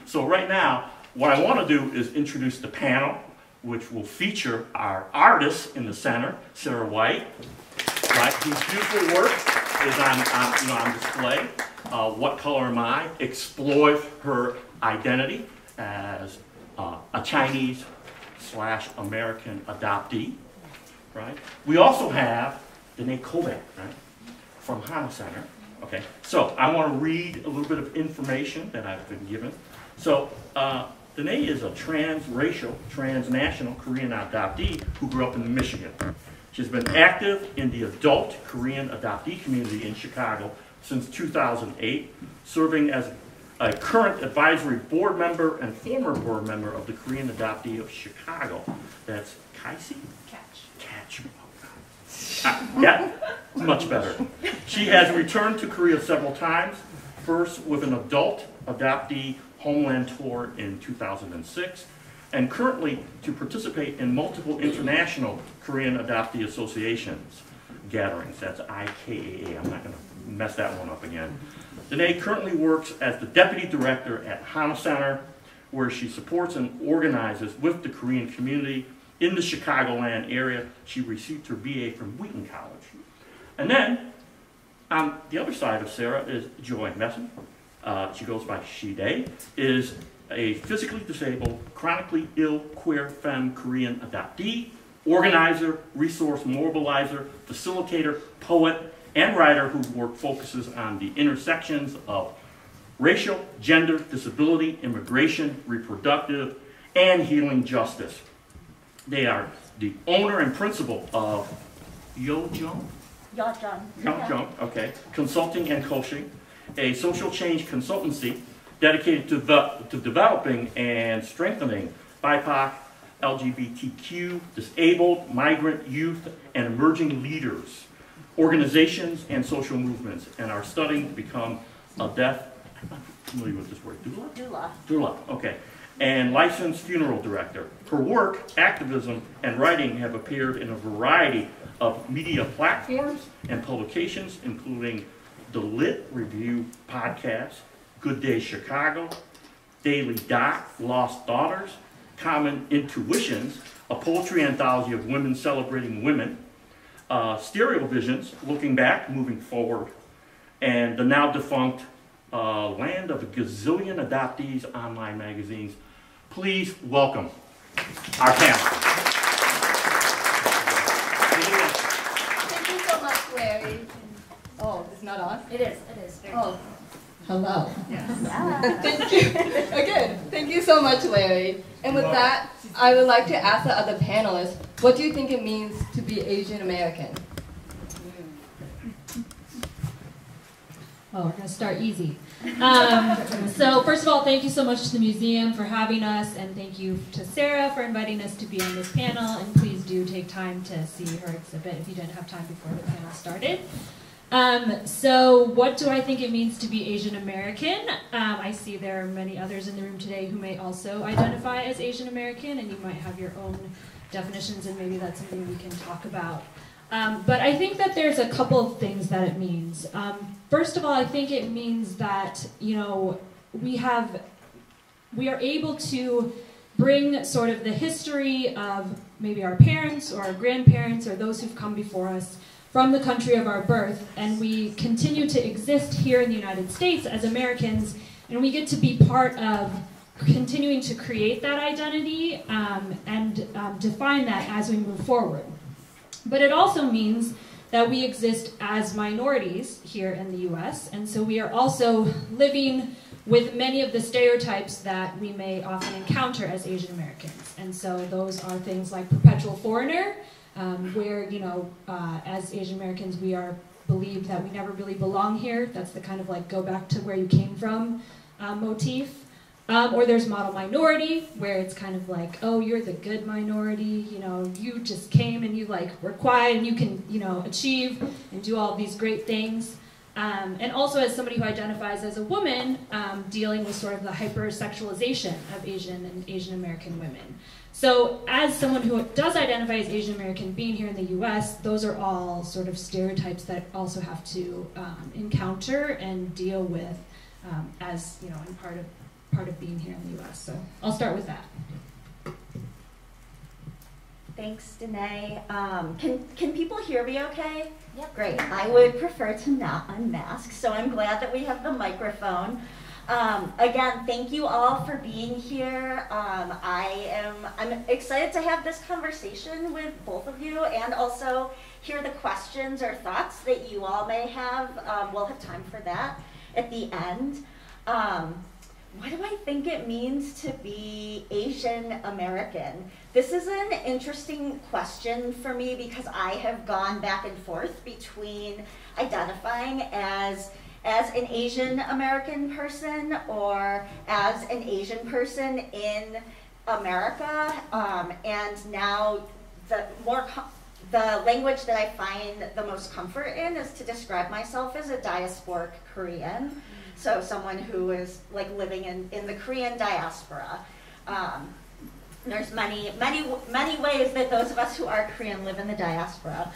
So right now, what I want to do is introduce the panel, which will feature our artist in the center, Sarah Whyte, right, whose beautiful work is on display. What Color Am I? Explores her identity as a Chinese/American adoptee, right? We also have Danae Kovac, right, from HANA Center. Okay, so I want to read a little bit of information that I've been given. So Danae is a transracial, transnational Korean adoptee who grew up in Michigan. She's been active in the adult Korean adoptee community in Chicago since 2008, serving as a current advisory board member and former board member of the Korean Adoptee of Chicago. That's Kaisi? Catch. Yeah, much better. She has returned to Korea several times, first with an adult adoptee homeland tour in 2006, and currently to participate in multiple international Korean Adoptee Associations gatherings. That's IKAA. I'm not going to mess that one up again. Danae currently works as the Deputy Director at HANA Center, where she supports and organizes with the Korean community in the Chicagoland area. She received her BA from Wheaton College. And then, on the other side of Sarah is Joy Messon. She goes by She-Day, is a physically disabled, chronically ill, queer, femme Korean adoptee, organizer, resource mobilizer, facilitator, poet, and writer whose work focuses on the intersections of racial, gender, disability, immigration, reproductive, and healing justice. They are the owner and principal of Yo-Jung? Yo-Jung, okay. Consulting and Coaching, a social change consultancy dedicated to developing and strengthening BIPOC, LGBTQ, disabled, migrant, youth, and emerging leaders, organizations, and social movements, and are studying to become a deaf, I'm not familiar with this word, doula? Doula, okay. And licensed funeral director. Her work, activism, and writing have appeared in a variety of media platforms and publications, including the Lit Review podcast, Good Day Chicago, Daily Doc, Lost Daughters, Common Intuitions, a poetry anthology of women celebrating women, Stereo Visions, Looking Back, Moving Forward, and the now defunct Land of a Gazillion Adoptees online magazines. Please welcome our panel. Thank you so much, Larry. Oh, it's not on? It is. Oh, hello. Yes. Yeah. Thank you. Again, thank you so much, Larry. And with that, I would like to ask the other panelists, what do you think it means to be Asian American? Oh, we're going to start easy. So first of all, thank you so much to the museum for having us, and thank you to Sarah for inviting us to be on this panel, and please do take time to see her exhibit if you didn't have time before the panel started. So what do I think it means to be Asian American? I see there are many others in the room today who may also identify as Asian American, and you might have your own definitions, and maybe that's something we can talk about. But I think that there's a couple of things that it means. First of all, I think it means that, you know, we are able to bring sort of the history of maybe our parents or our grandparents or those who've come before us from the country of our birth, and we continue to exist here in the United States as Americans, and we get to be part of continuing to create that identity and define that as we move forward. But it also means that we exist as minorities here in the US, and so we are also living with many of the stereotypes that we may often encounter as Asian Americans. And so those are things like perpetual foreigner, where, you know, as Asian Americans we are believed that we never really belong here. That's the kind of like go back to where you came from motif. Or there's model minority, where it's kind of like, oh, you're the good minority, you know, you just came and you like were quiet and you can, you know, achieve and do all these great things. And also as somebody who identifies as a woman, dealing with sort of the hypersexualization of Asian and Asian American women. So as someone who does identify as Asian American, being here in the US, those are all sort of stereotypes that also have to encounter and deal with as, you know, in part of being here in the US. So I'll start with that. Thanks, Danae. Can people hear me okay? Yep. Great. I would prefer to not unmask, so I'm glad that we have the microphone. Again, thank you all for being here. I'm excited to have this conversation with both of you and also hear the questions or thoughts that you all may have. We'll have time for that at the end. What do I think it means to be Asian American? This is an interesting question for me because I have gone back and forth between identifying as an Asian American person or as an Asian person in America, and now the language that I find the most comfort in is to describe myself as a diasporic Korean. So someone who is like living in the Korean diaspora. There's many ways that those of us who are Korean live in the diaspora.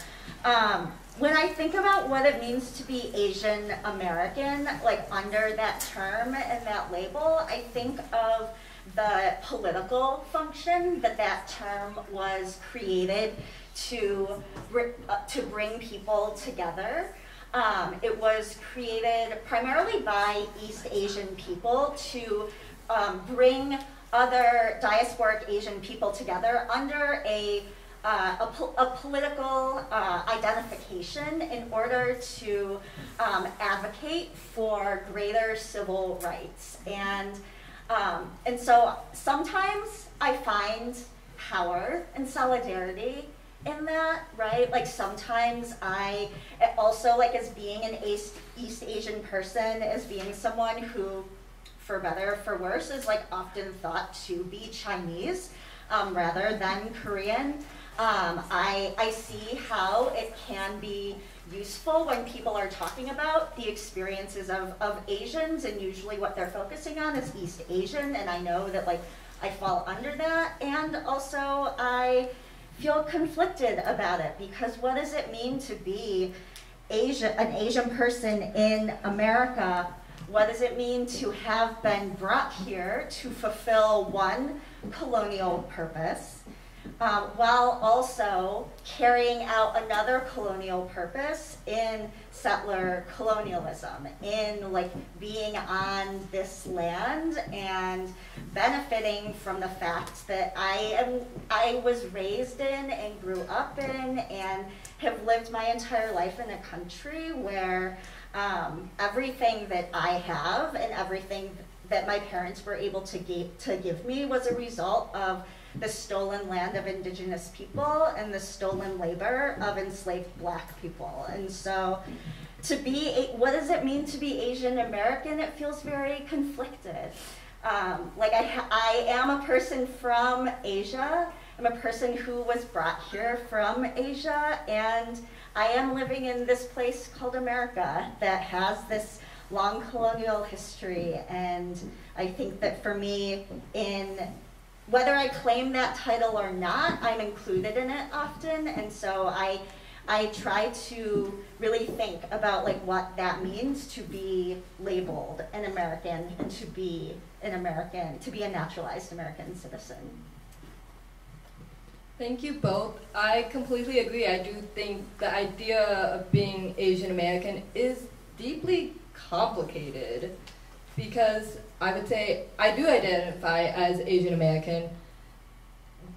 When I think about what it means to be Asian American, like under that term and that label, I think of the political function that term was created to bring people together. It was created primarily by East Asian people to bring other diasporic Asian people together under a political identification in order to advocate for greater civil rights. And so sometimes I find power and solidarity in that, right? Like sometimes I also, like as being an East Asian person, as being someone who, for better or for worse, is like often thought to be Chinese rather than Korean. I see how it can be useful when people are talking about the experiences of Asians, and usually what they're focusing on is East Asian, and I know that like I fall under that, and also I feel conflicted about it because what does it mean to be an Asian person in America? What does it mean to have been brought here to fulfill one colonial purpose while also carrying out another colonial purpose in settler colonialism, in like being on this land and benefiting from the fact that I was raised in and grew up in and have lived my entire life in a country where everything that I have and everything that my parents were able to give me was a result of the stolen land of indigenous people and the stolen labor of enslaved Black people. And so what does it mean to be Asian American? It feels very conflicted. Like I am a person from Asia. I'm a person who was brought here from Asia, and I am living in this place called America that has this long colonial history. And I think that for me, whether I claim that title or not, I'm included in it often, and so I try to really think about like what that means to be labeled an American and to be a naturalized American citizen. Thank you both. I completely agree. I do think the idea of being Asian American is deeply complicated because I would say I do identify as Asian American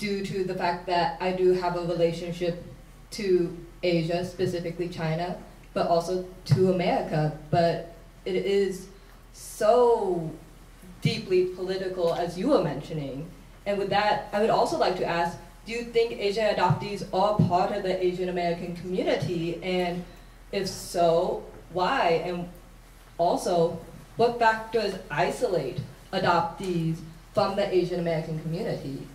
due to the fact that I do have a relationship to Asia, specifically China, but also to America. But it is so deeply political, as you were mentioning. And with that, I would also like to ask, do you think Asian adoptees are part of the Asian American community? And if so, why? And also, what factors isolate adoptees from the Asian American community?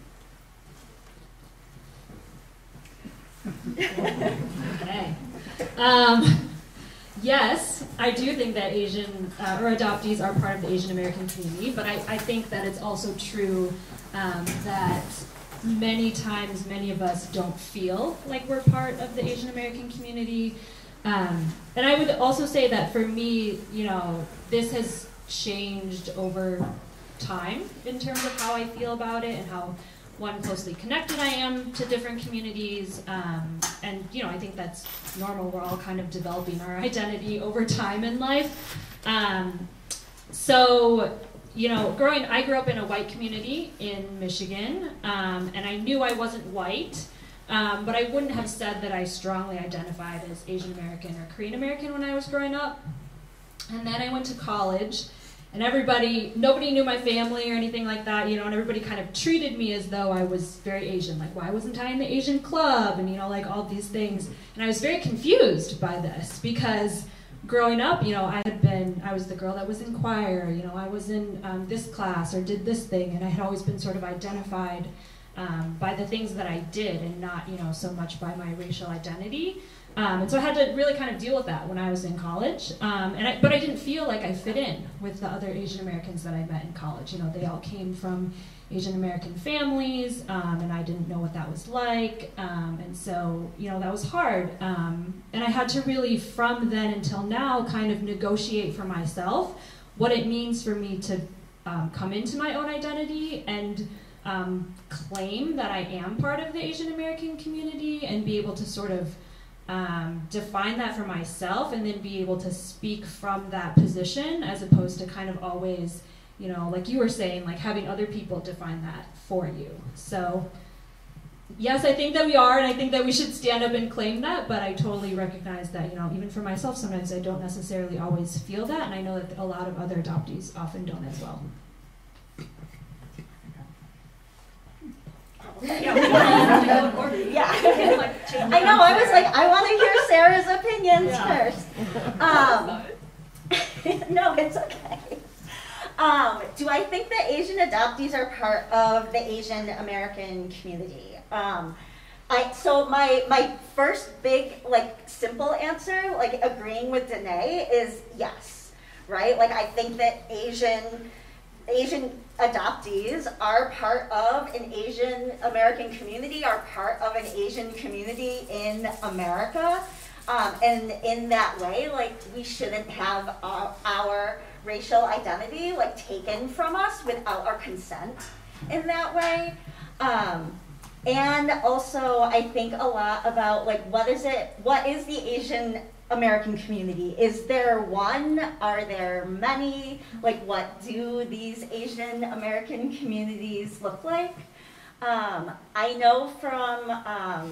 Okay. Yes, I do think that Asian or adoptees are part of the Asian American community, but I think that it's also true that many times many of us don't feel like we're part of the Asian American community. And I would also say that for me, this has changed over time in terms of how I feel about it and how closely connected I am to different communities. And you know, I think that's normal. We're all kind of developing our identity over time in life. So, you know, I grew up in a white community in Michigan, and I knew I wasn't white, but I wouldn't have said that I strongly identified as Asian American or Korean American when I was growing up. And then I went to college, and nobody knew my family or anything like that, you know, and everybody kind of treated me as though I was very Asian, like, why wasn't I in the Asian club, and, you know, like, all these things. And I was very confused by this, because growing up, you know, I was the girl that was in choir, you know, I was in this class or did this thing, and I had always been sort of identified by the things that I did and not, you know, so much by my racial identity. And so I had to really kind of deal with that when I was in college. But I didn't feel like I fit in with the other Asian Americans that I met in college. You know, they all came from Asian American families, and I didn't know what that was like. And so, you know, that was hard. And I had to really, from then until now, kind of negotiate for myself what it means for me to come into my own identity and claim that I am part of the Asian American community and be able to sort of define that for myself and then be able to speak from that position, as opposed to kind of always, you know, like you were saying, like having other people define that for you. So yes, I think that we are, and I think that we should stand up and claim that, but I totally recognize that, you know, even for myself, sometimes I don't necessarily always feel that, and I know that a lot of other adoptees often don't as well. Yeah. I know, I was like, I want to hear Sarah's opinions first. No, it's okay. Do I think that Asian adoptees are part of the Asian American community? So my first big, like, simple answer, like agreeing with Danae, is yes, right? Like, I think that Asian adoptees are part of an Asian American community, are part of an Asian community in America. And in that way, like, we shouldn't have our racial identity, like, taken from us without our consent in that way. And also, I think a lot about, like, what is the Asian American community? Is there one? Are there many? Like, what do these Asian American communities look like? I know from,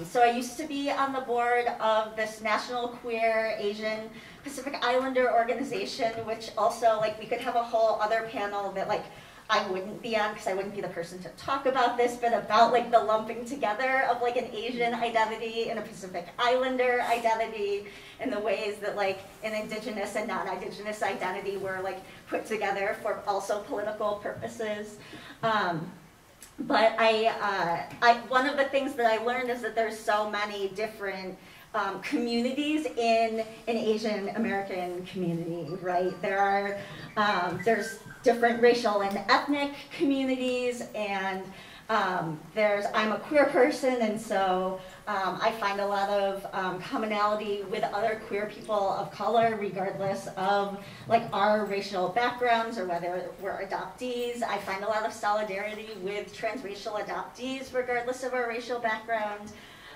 so I used to be on the board of this National Queer Asian Pacific Islander organization, which also, like, we could have a whole other panel that, like, I wouldn't be on because I wouldn't be the person to talk about this, but about, like, the lumping together of, like, an Asian identity and a Pacific Islander identity, and the ways that, like, an Indigenous and non-Indigenous identity were, like, put together for also political purposes. But one of the things that I learned is that there's so many different communities in an Asian American community, right? There's different racial and ethnic communities, and I'm a queer person, and so I find a lot of commonality with other queer people of color, regardless of, like, our racial backgrounds or whether we're adoptees. I find a lot of solidarity with transracial adoptees, regardless of our racial background.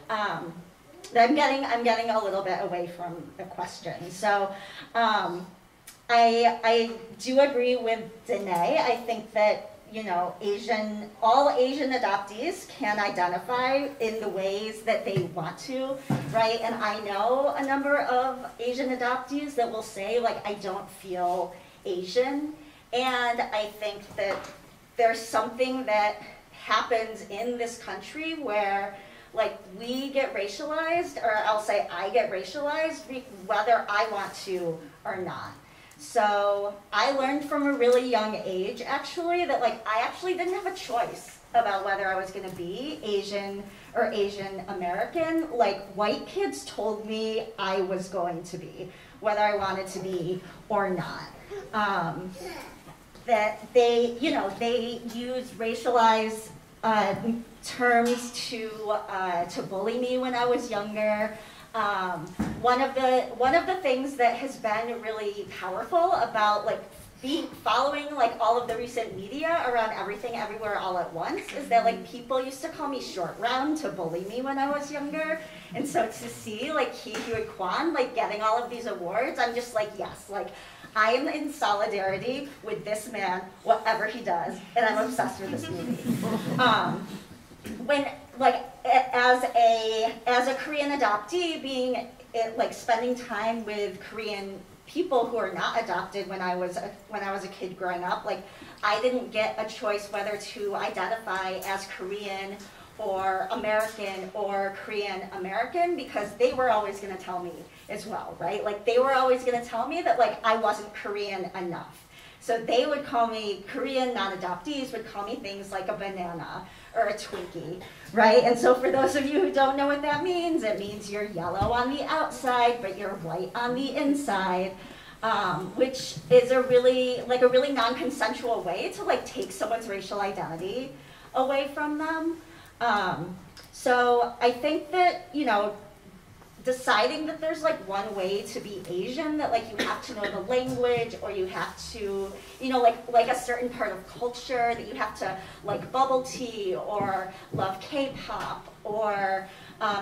I'm getting a little bit away from the question. So I do agree with Danae. I think that, you know, all Asian adoptees can identify in the ways that they want to, right? And I know a number of Asian adoptees that will say, like, I don't feel Asian. And I think that there's something that happens in this country where, like, we get racialized, or I'll say I get racialized, whether I want to or not. So I learned from a really young age, actually, that, like, I actually didn't have a choice about whether I was going to be Asian or Asian American. Like, white kids told me I was going to be, whether I wanted to be or not. That they use racialized terms to bully me when I was younger. One of the things that has been really powerful about, like, following like all of the recent media around everything everywhere all at once is that like people used to call me short round to bully me when I was younger. And so to see like Ke Huy Quan like getting all of these awards, I'm just like, yes, like I am in solidarity with this man, whatever he does, and I'm obsessed with this movie. When like as a Korean adoptee, being like spending time with Korean people who are not adopted when I was a kid growing up, like I didn't get a choice whether to identify as Korean or American or Korean American, because they were always going to tell me as well, right? Like they were always going to tell me that like I wasn't Korean enough. So they would call me, Korean non-adoptees would call me things like a banana or a Twinkie, right? And so for those of you who don't know what that means, it means you're yellow on the outside, but you're white on the inside, which is a really non-consensual way to like take someone's racial identity away from them. So I think that, you know, deciding that there's like one way to be Asian, that like you have to know the language, or you have to, you know, like a certain part of culture, that you have to like bubble tea or love K-pop or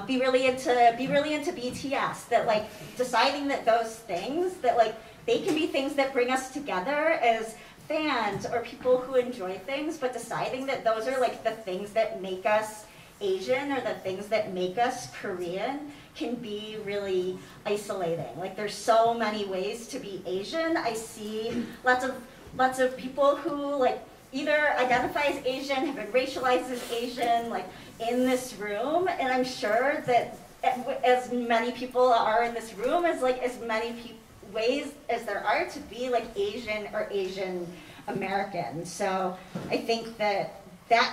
be really into BTS, that like deciding that those things, that like they can be things that bring us together as fans or people who enjoy things, but deciding that those are like the things that make us Asian or the things that make us Korean can be really isolating. Like there's so many ways to be Asian. I see lots of people who like either identify as Asian, have been racialized as Asian, like in this room, and I'm sure that as many people are in this room, as like as many ways as there are to be like Asian or Asian American. So I think that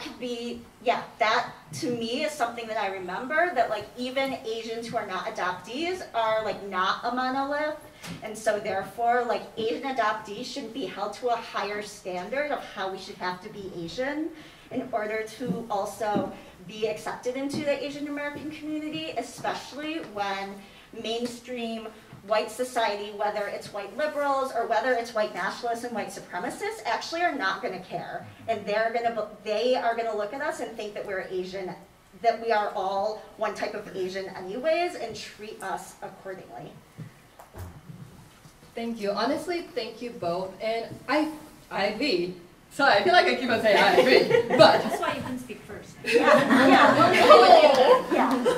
could be, yeah, that to me is something that I remember, that like even Asians who are not adoptees are like not a monolith, and so therefore like Asian adoptees should be held to a higher standard of how we should have to be Asian in order to also be accepted into the Asian American community, especially when mainstream white society, whether it's white liberals or whether it's white nationalists and white supremacists, actually are not going to care, and they are going to look at us and think that we're Asian, that we are all one type of Asian anyways, and treat us accordingly. Thank you. Honestly, thank you both, and I agree. Sorry, I feel like I keep on saying I agree, but that's why you can speak first. Yeah.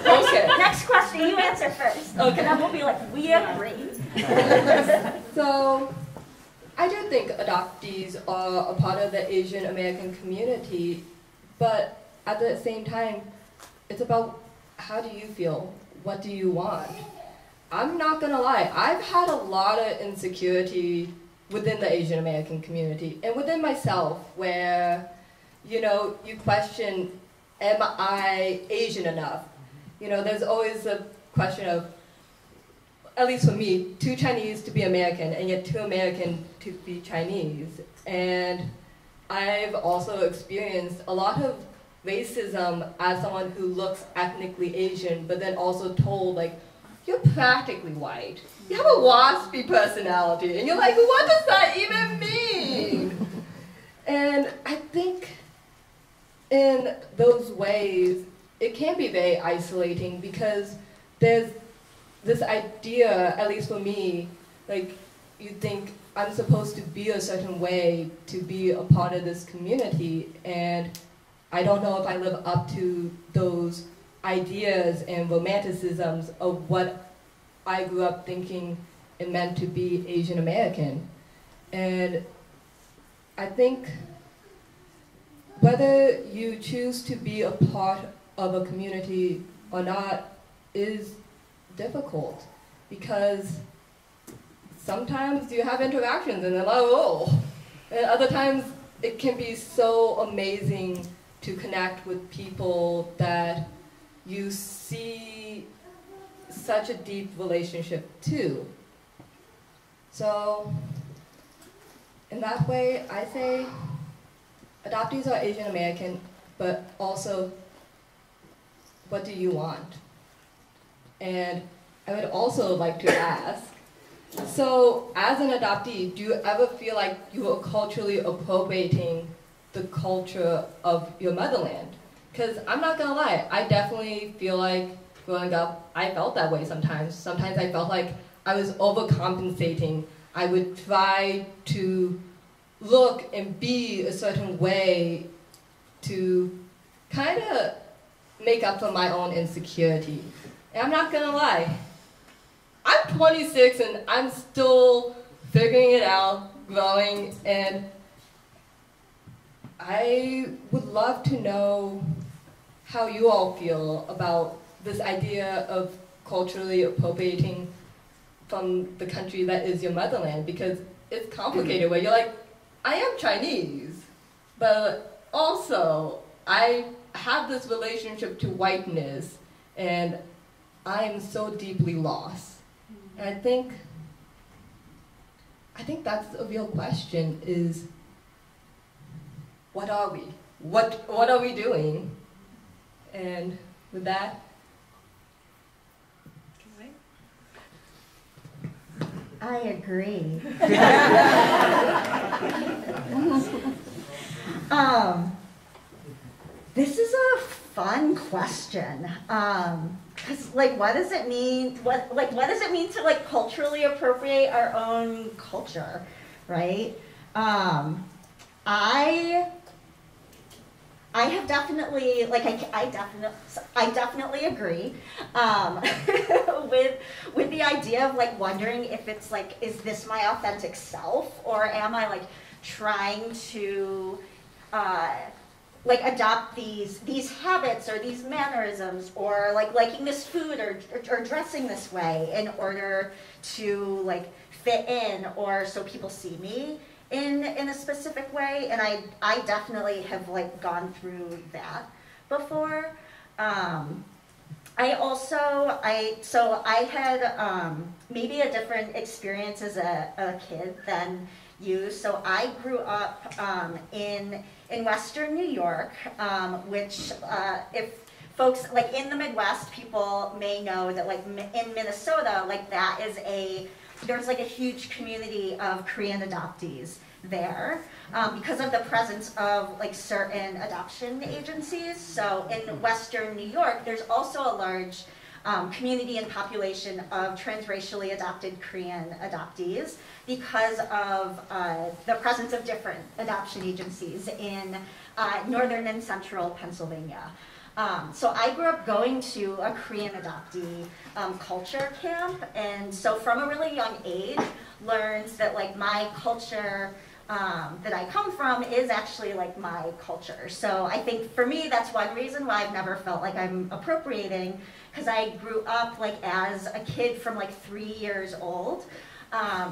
Okay. Next question, you answer first. Okay. And then we'll be like, we agree. So, I do think adoptees are a part of the Asian American community, but at the same time, it's about how do you feel? What do you want? I'm not gonna lie, I've had a lot of insecurity within the Asian American community and within myself, where, you know, you question, am I Asian enough? You know, there's always a question of, at least for me, too Chinese to be American and yet too American to be Chinese. And I've also experienced a lot of racism as someone who looks ethnically Asian, but then also told, like, you're practically white. You have a waspy personality. And you're like, what does that even mean? And I think in those ways, it can be very isolating, because there's this idea, at least for me, like you think I'm supposed to be a certain way to be a part of this community, and I don't know if I live up to those ideas and romanticisms of what I grew up thinking it meant to be Asian American. And I think whether you choose to be a part of a community or not is difficult, because sometimes you have interactions and they're like, oh, and other times it can be so amazing to connect with people that you see such a deep relationship to. So in that way, I say adoptees are Asian American, but also, what do you want? And I would also like to ask, So, as an adoptee, do you ever feel like you are culturally appropriating the culture of your motherland? Because I'm not gonna lie, I definitely feel like growing up, I felt that way sometimes. Sometimes I felt like I was overcompensating. I would try to look and be a certain way to kind of make up for my own insecurity. And I'm not gonna lie, I'm 26 and I'm still figuring it out, growing, and I would love to know how you all feel about this idea of culturally appropriating from the country that is your motherland, because it's complicated where you're like, I am Chinese, but also I have this relationship to whiteness and I am so deeply lost. And I think that's a real question, is what are we? What are we doing? And with that, I agree. This is a fun question. Cause like, what does it mean? What does it mean to like culturally appropriate our own culture, right? I have definitely, like, I definitely agree with the idea of like wondering if it's like, is this my authentic self, or am I like trying to like adopt these habits or these mannerisms, or like liking this food or dressing this way in order to like fit in, or so people see me in a specific way. And I definitely have like gone through that before. I had maybe a different experience as a kid than you. So I grew up in Western New York, which if folks like in the Midwest, people may know that like in Minnesota, like that is there's like a huge community of Korean adoptees there because of the presence of like certain adoption agencies. So in Western New York, there's also a large community and population of transracially adopted Korean adoptees because of the presence of different adoption agencies in northern and central Pennsylvania. So I grew up going to a Korean adoptee culture camp, and so from a really young age learned that like my culture that I come from is actually like my culture. So I think for me that's one reason why I've never felt like I'm appropriating, because I grew up like as a kid from like 3 years old,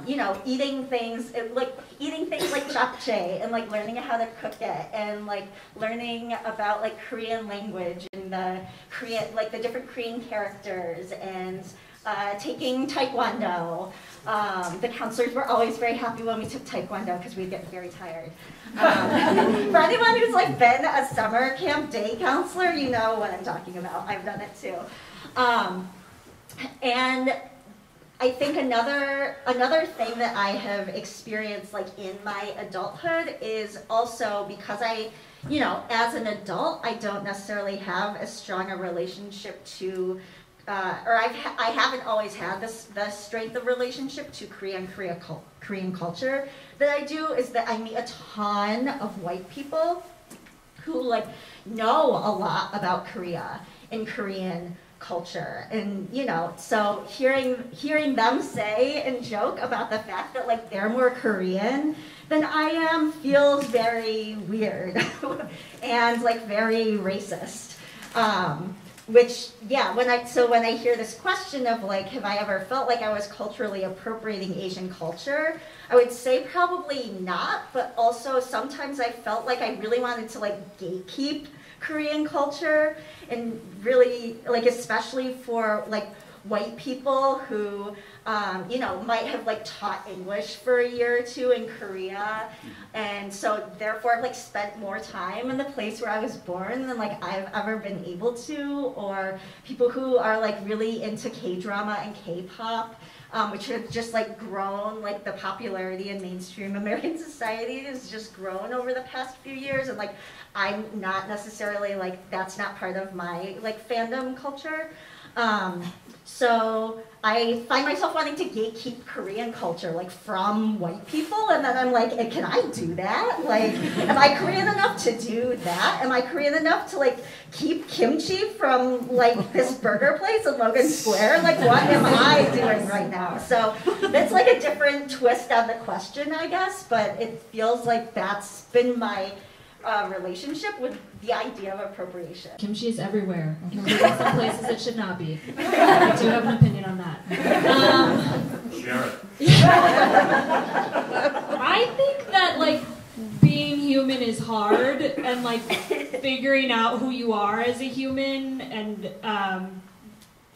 you know, eating things like japchae and like learning how to cook it, and like learning about like Korean language and the different Korean characters, and taking taekwondo. The counselors were always very happy when we took taekwondo because we'd get very tired. For anyone who's like been a summer camp day counselor, you know what I'm talking about. I've done it too. And I think another thing that I have experienced like in my adulthood is also because you know, as an adult, I don't necessarily have as strong a relationship to or I haven't always had the strength of relationship to Korean culture that I do, is that I meet a ton of white people who like know a lot about Korea and Korean culture, and you know, so hearing them say and joke about the fact that like they're more Korean than I am feels very weird and like very racist. Which, yeah, when I hear this question of like, have I ever felt like I was culturally appropriating Asian culture, I would say probably not, but also sometimes I felt like I really wanted to like gatekeep Korean culture, and really like, especially for like white people who, you know, might have like taught English for a year or two in Korea, and so therefore like spent more time in the place where I was born than like I've ever been able to, or people who are like really into K-drama and K-pop, which have just like grown, like the popularity in mainstream American society has just grown over the past few years, and like I'm not necessarily like, that's not part of my like fandom culture. So I find myself wanting to gatekeep Korean culture, like from white people, and then I'm like, can I do that? Like, am I Korean enough to do that? Am I Korean enough to like keep kimchi from like this burger place in Logan Square? Like, what am I doing right now? So it's like a different twist on the question, I guess, but it feels like that's been my relationship with the idea of appropriation. Kimchi is everywhere. In some places it should not be. I do have an opinion on that. Share it. I think that like being human is hard, and like figuring out who you are as a human and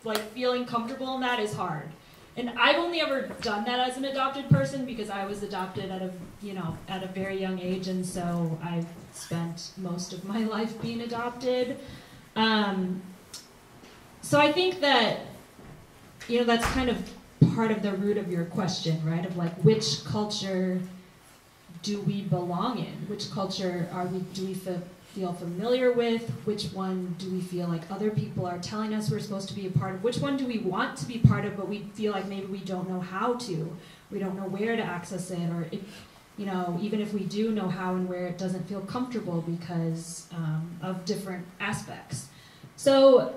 like feeling comfortable in that is hard. And I've only ever done that as an adopted person because I was adopted at a very young age, and so I've spent most of my life being adopted. So I think that, that's kind of part of the root of your question, right? Of like, which culture do we belong in? Which culture do we feel familiar with? Which one do we feel like other people are telling us we're supposed to be a part of? Which one do we want to be part of, but we feel like maybe we don't know how to? We don't know where to access it, or even if we do know how and where, it doesn't feel comfortable because of different aspects. So,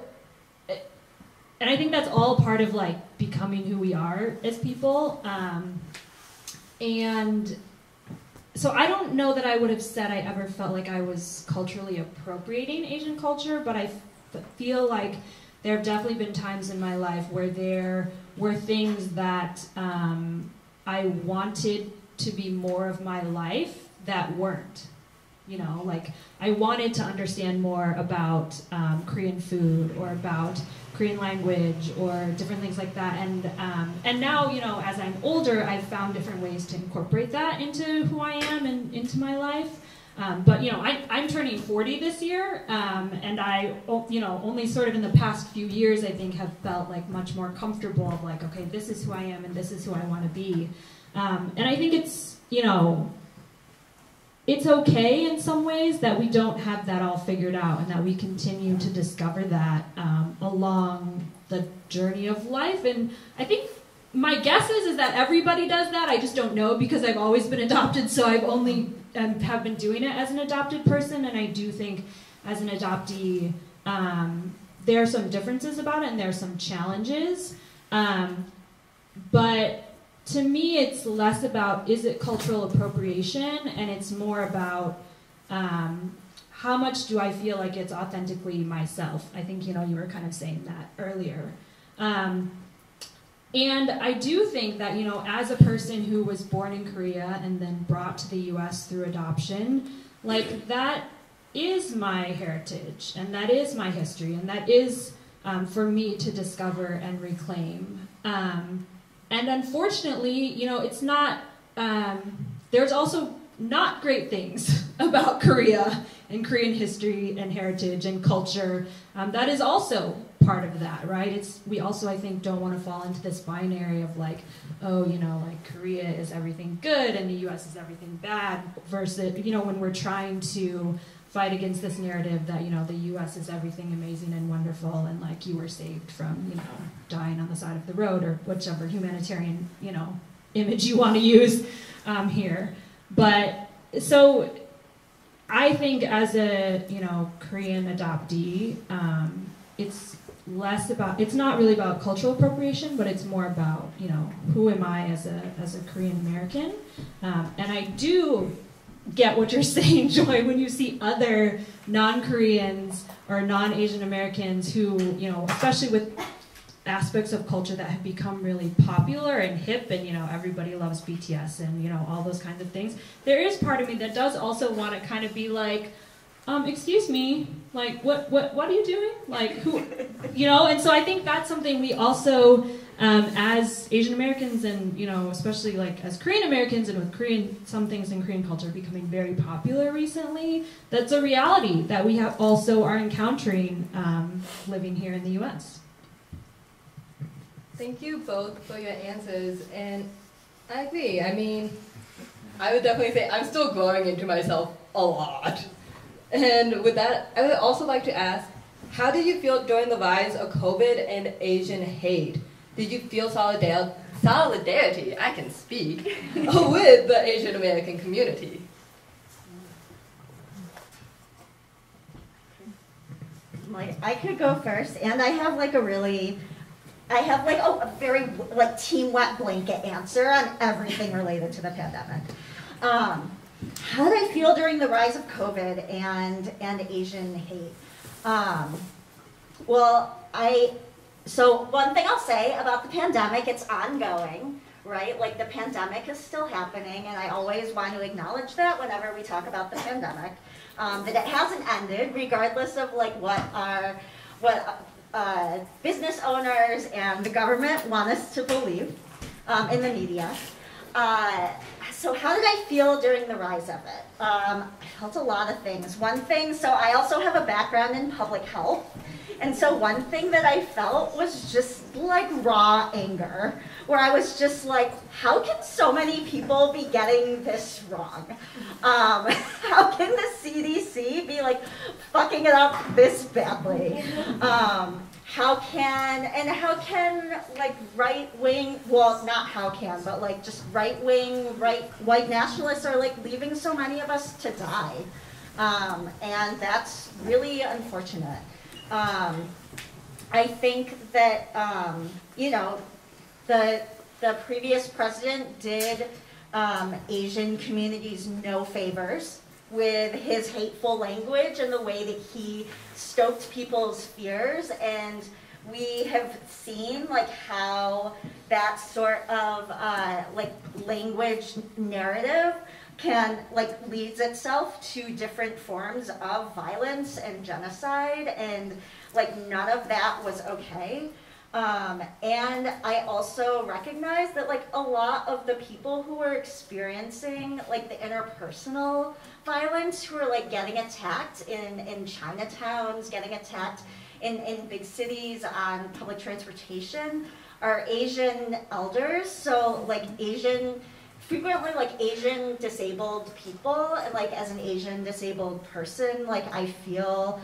and I think that's all part of like becoming who we are as people. And so I don't know that I would have said I ever felt like I was culturally appropriating Asian culture, but I feel like there have definitely been times in my life where there were things that I wanted to be more of my life that weren't. Like I wanted to understand more about Korean food or about Korean language or different things like that. And now, as I'm older, I've found different ways to incorporate that into who I am and into my life. But I'm turning 40 this year, and I, only sort of in the past few years, I think, have felt like much more comfortable of like, okay, this is who I am and this is who I want to be. And I think it's, it's okay in some ways that we don't have that all figured out, and that we continue to discover that along the journey of life. And I think my guess is that everybody does that. I just don't know because I've always been adopted, so I've only have been doing it as an adopted person. And I do think as an adoptee, there are some differences about it and there are some challenges. But to me, it's less about, is it cultural appropriation? And it's more about how much do I feel like it's authentically myself? I think, you were kind of saying that earlier. And I do think that, as a person who was born in Korea and then brought to the US through adoption, like that is my heritage and that is my history and that is for me to discover and reclaim. And unfortunately, it's not, there's also not great things about Korea and Korean history and heritage and culture. That is also part of that, right? We also, I think, don't want to fall into this binary of like, oh, like Korea is everything good and the US is everything bad, versus, when we're trying to fight against this narrative that, the US is everything amazing and wonderful and like you were saved from, dying on the side of the road or whichever humanitarian, image you want to use here. But so I think as a, Korean adoptee, it's not really about cultural appropriation, but it's more about, who am I as a Korean American? And I do get what you're saying, Joy, when you see other non-Koreans or non-Asian Americans who, especially with aspects of culture that have become really popular and hip and, everybody loves BTS and, all those kinds of things. There is part of me that does also want to kind of be like, excuse me, like, what are you doing? Like, who, and so I think that's something we also, as Asian Americans and, especially like as Korean Americans and with some things in Korean culture becoming very popular recently, that's a reality that we also are encountering living here in the US. Thank you both for your answers, and I agree. I mean, I would definitely say I'm still growing into myself a lot. And with that, I would also like to ask, how did you feel during the rise of COVID and Asian hate? Did you feel solidarity, I can speak, with the Asian American community? Like, I could go first, and I have like a very like team wet blanket answer on everything related to the pandemic. How did I feel during the rise of COVID and Asian hate? So one thing I'll say about the pandemic, it's ongoing, right? Like the pandemic is still happening, and I always want to acknowledge that whenever we talk about the pandemic, that it hasn't ended, regardless of like what business owners and the government want us to believe in the media. So how did I feel during the rise of it? I felt a lot of things. One thing, so I also have a background in public health. And so one thing that I felt was just like raw anger, where I was just like, how can so many people be getting this wrong? How can the CDC be like fucking it up this badly? How can like right-wing, well, not how can, but like just right-wing, white nationalists are like leaving so many of us to die. And that's really unfortunate. I think that, you know, the previous president did Asian communities no favors with his hateful language and the way that he stoked people's fears, and we have seen like how that sort of like language narrative can like leads itself to different forms of violence and genocide, and like none of that was okay. And I also recognize that like a lot of the people who are experiencing like the interpersonal violence, who are like getting attacked in Chinatowns, getting attacked in big cities on public transportation, are Asian elders. So like frequently like Asian disabled people, and like as an Asian disabled person, like I feel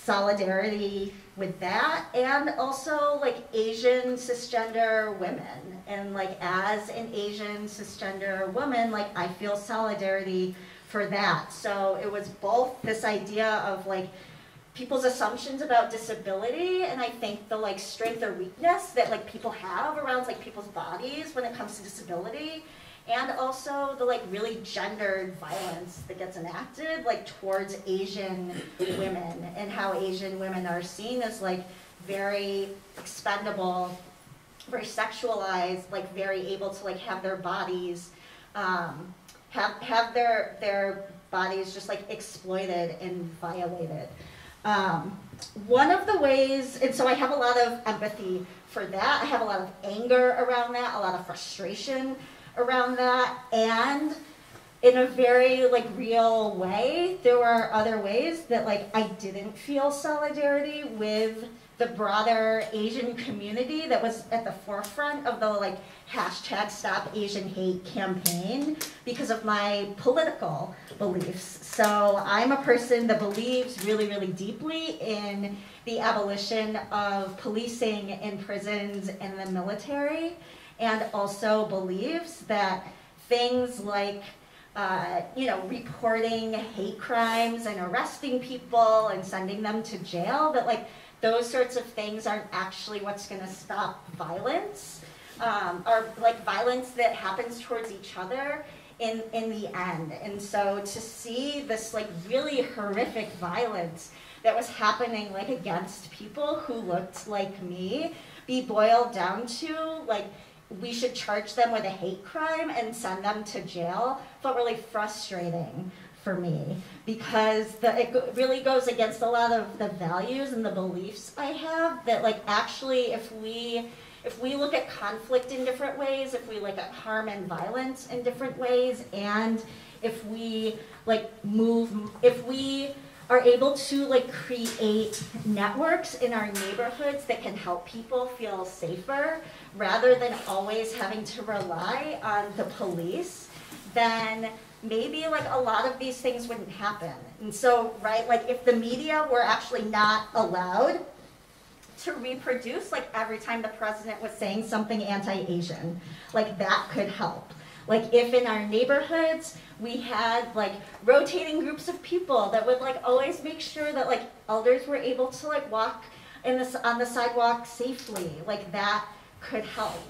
solidarity with that, and also like Asian cisgender women, and like as an Asian cisgender woman, like I feel solidarity for that. So it was both this idea of like people's assumptions about disability, and I think the like strength or weakness that like people have around like people's bodies when it comes to disability, and also the like really gendered violence that gets enacted like towards Asian women, and how Asian women are seen as like very expendable, very sexualized, like very able to like have their bodies, have their bodies just like exploited and violated. One of the ways, and so I have a lot of empathy for that, I have a lot of anger around that, a lot of frustration around that, and in a very like real way, there were other ways that like I didn't feel solidarity with the broader Asian community that was at the forefront of the like #StopAsianHate campaign because of my political beliefs. So I'm a person that believes really, really deeply in the abolition of policing in prisons and the military, and also believes that things like you know, reporting hate crimes and arresting people and sending them to jail, that like those sorts of things aren't actually what's going to stop violence, or like violence that happens towards each other in the end. And so to see this like really horrific violence that was happening like against people who looked like me be boiled down to like we should charge them with a hate crime and send them to jail felt really frustrating for me, because it really goes against a lot of the values and the beliefs I have, that like actually if we look at conflict in different ways, if we look at harm and violence in different ways, and if we like are able to like create networks in our neighborhoods that can help people feel safer rather than always having to rely on the police, then maybe like a lot of these things wouldn't happen. And so, right, like if the media were actually not allowed to reproduce like every time the president was saying something anti-Asian, like that could help. Like if in our neighborhoods we had like rotating groups of people that would like always make sure that like elders were able to like walk on the sidewalk safely, like that could help.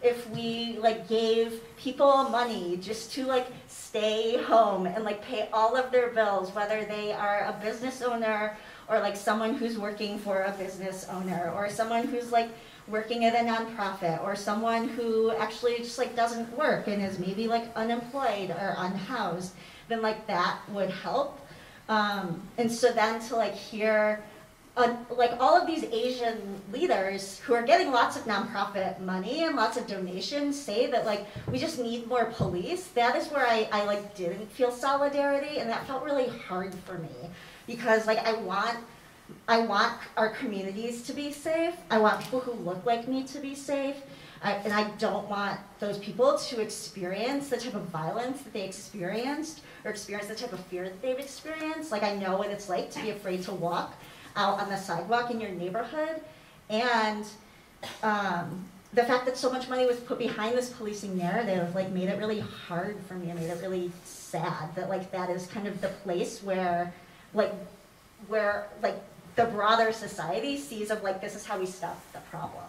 If we like gave people money just to like stay home and like pay all of their bills, whether they are a business owner or like someone who's working for a business owner or someone who's like working at a nonprofit or someone who actually just like doesn't work and is maybe like unemployed or unhoused, then like that would help. And so then to like hear like all of these Asian leaders who are getting lots of nonprofit money and lots of donations say that like we just need more police, that is where I like didn't feel solidarity, and that felt really hard for me because like I want our communities to be safe. I want people who look like me to be safe. And I don't want those people to experience the type of violence that they experienced or experience the type of fear that they've experienced. Like I know what it's like to be afraid to walk out on the sidewalk in your neighborhood. And the fact that so much money was put behind this policing narrative like made it really hard for me. It made it really sad that like that is kind of the place where the broader society sees of like, this is how we stop the problem.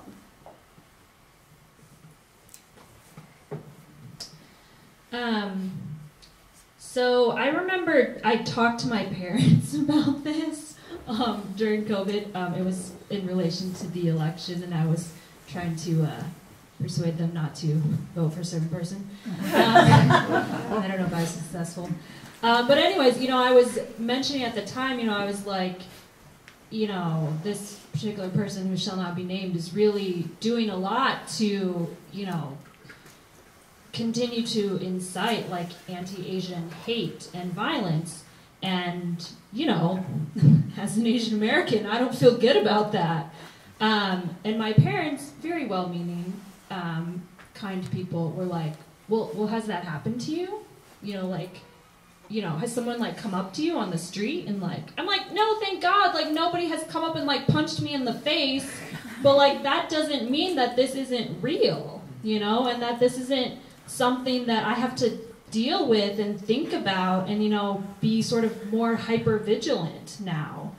So I remember I talked to my parents about this during COVID. It was in relation to the election, and I was trying to persuade them not to vote for a certain person. I don't know if I was successful. But anyways, you know, I was mentioning at the time, you know, I was like, you know, this particular person who shall not be named is really doing a lot to, you know, continue to incite like anti-Asian hate and violence. And, you know, as an Asian American, I don't feel good about that. And my parents, very well-meaning, kind people, were like, well, has that happened to you? You know, like, you know, has someone like come up to you on the street and like, I'm like, no, thank God, like nobody has come up and like punched me in the face, but like that doesn't mean that this isn't real, you know, and that this isn't something that I have to deal with and think about and, you know, be sort of more hyper vigilant now.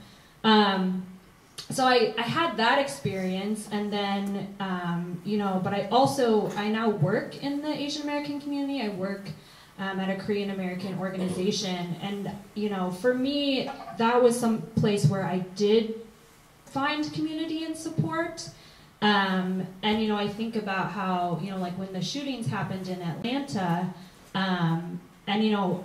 So I had that experience, and then, you know, but I now work in the Asian American community. I work at a Korean American organization, and, you know, for me, that was some place where I did find community and support. And, you know, I think about how, you know, like when the shootings happened in Atlanta, and, you know,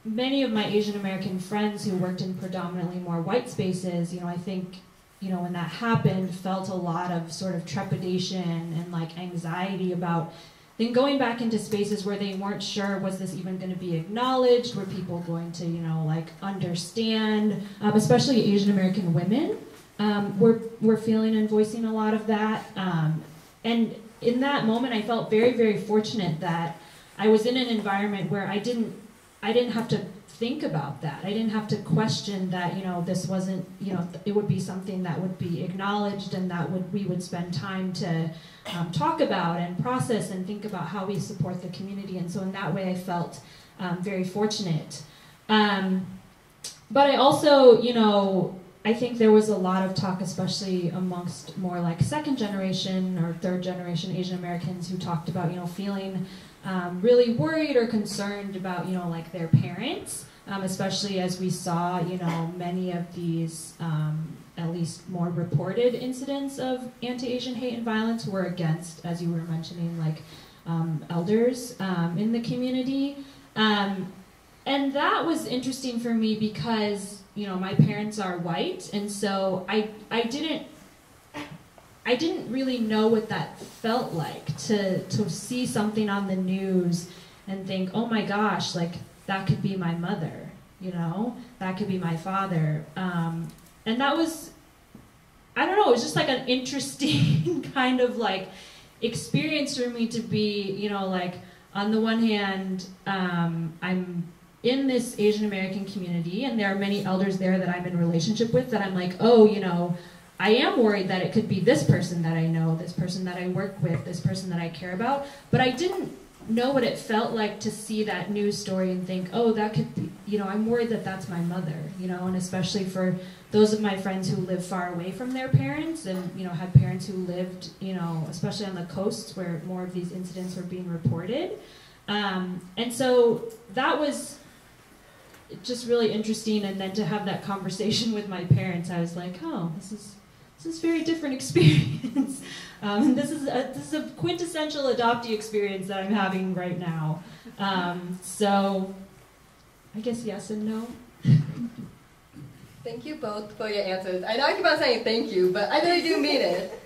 many of my Asian American friends who worked in predominantly more white spaces, you know, I think, you know, when that happened, felt a lot of sort of trepidation and like anxiety about then going back into spaces where they weren't sure, was this even going to be acknowledged? Were people going to, you know, like understand, especially Asian American women were feeling and voicing a lot of that. And in that moment, I felt very, very fortunate that I was in an environment where I didn't have to think about that. I didn't have to question that, you know, this wasn't, you know, it would be something that would be acknowledged and that we would spend time to talk about and process and think about how we support the community. And so in that way, I felt very fortunate. But I also, you know, I think there was a lot of talk, especially amongst more like second generation or third generation Asian Americans, who talked about, you know, feeling really worried or concerned about, you know, like their parents, especially as we saw, you know, many of these at least more reported incidents of anti-Asian hate and violence were against, as you were mentioning, like elders in the community. And that was interesting for me because, you know, my parents are white, and so I didn't really know what that felt like to see something on the news and think, oh my gosh, like that could be my mother, you know, that could be my father. And that was, I don't know, it was just like an interesting kind of like experience for me to be, you know, like on the one hand, I'm in this Asian American community and there are many elders there that I'm in relationship with that I'm like, oh, you know, I am worried that it could be this person that I know, this person that I work with, this person that I care about, but I didn't know what it felt like to see that news story and think, oh, that could be, you know, I'm worried that that's my mother, you know, and especially for those of my friends who live far away from their parents and, you know, had parents who lived, you know, especially on the coasts where more of these incidents were being reported. And so that was just really interesting, and then to have that conversation with my parents, I was like, oh, this is a very different experience. This is a quintessential adoptee experience that I'm having right now. So I guess yes and no. Thank you both for your answers. I know I keep on saying thank you, but I really do mean it.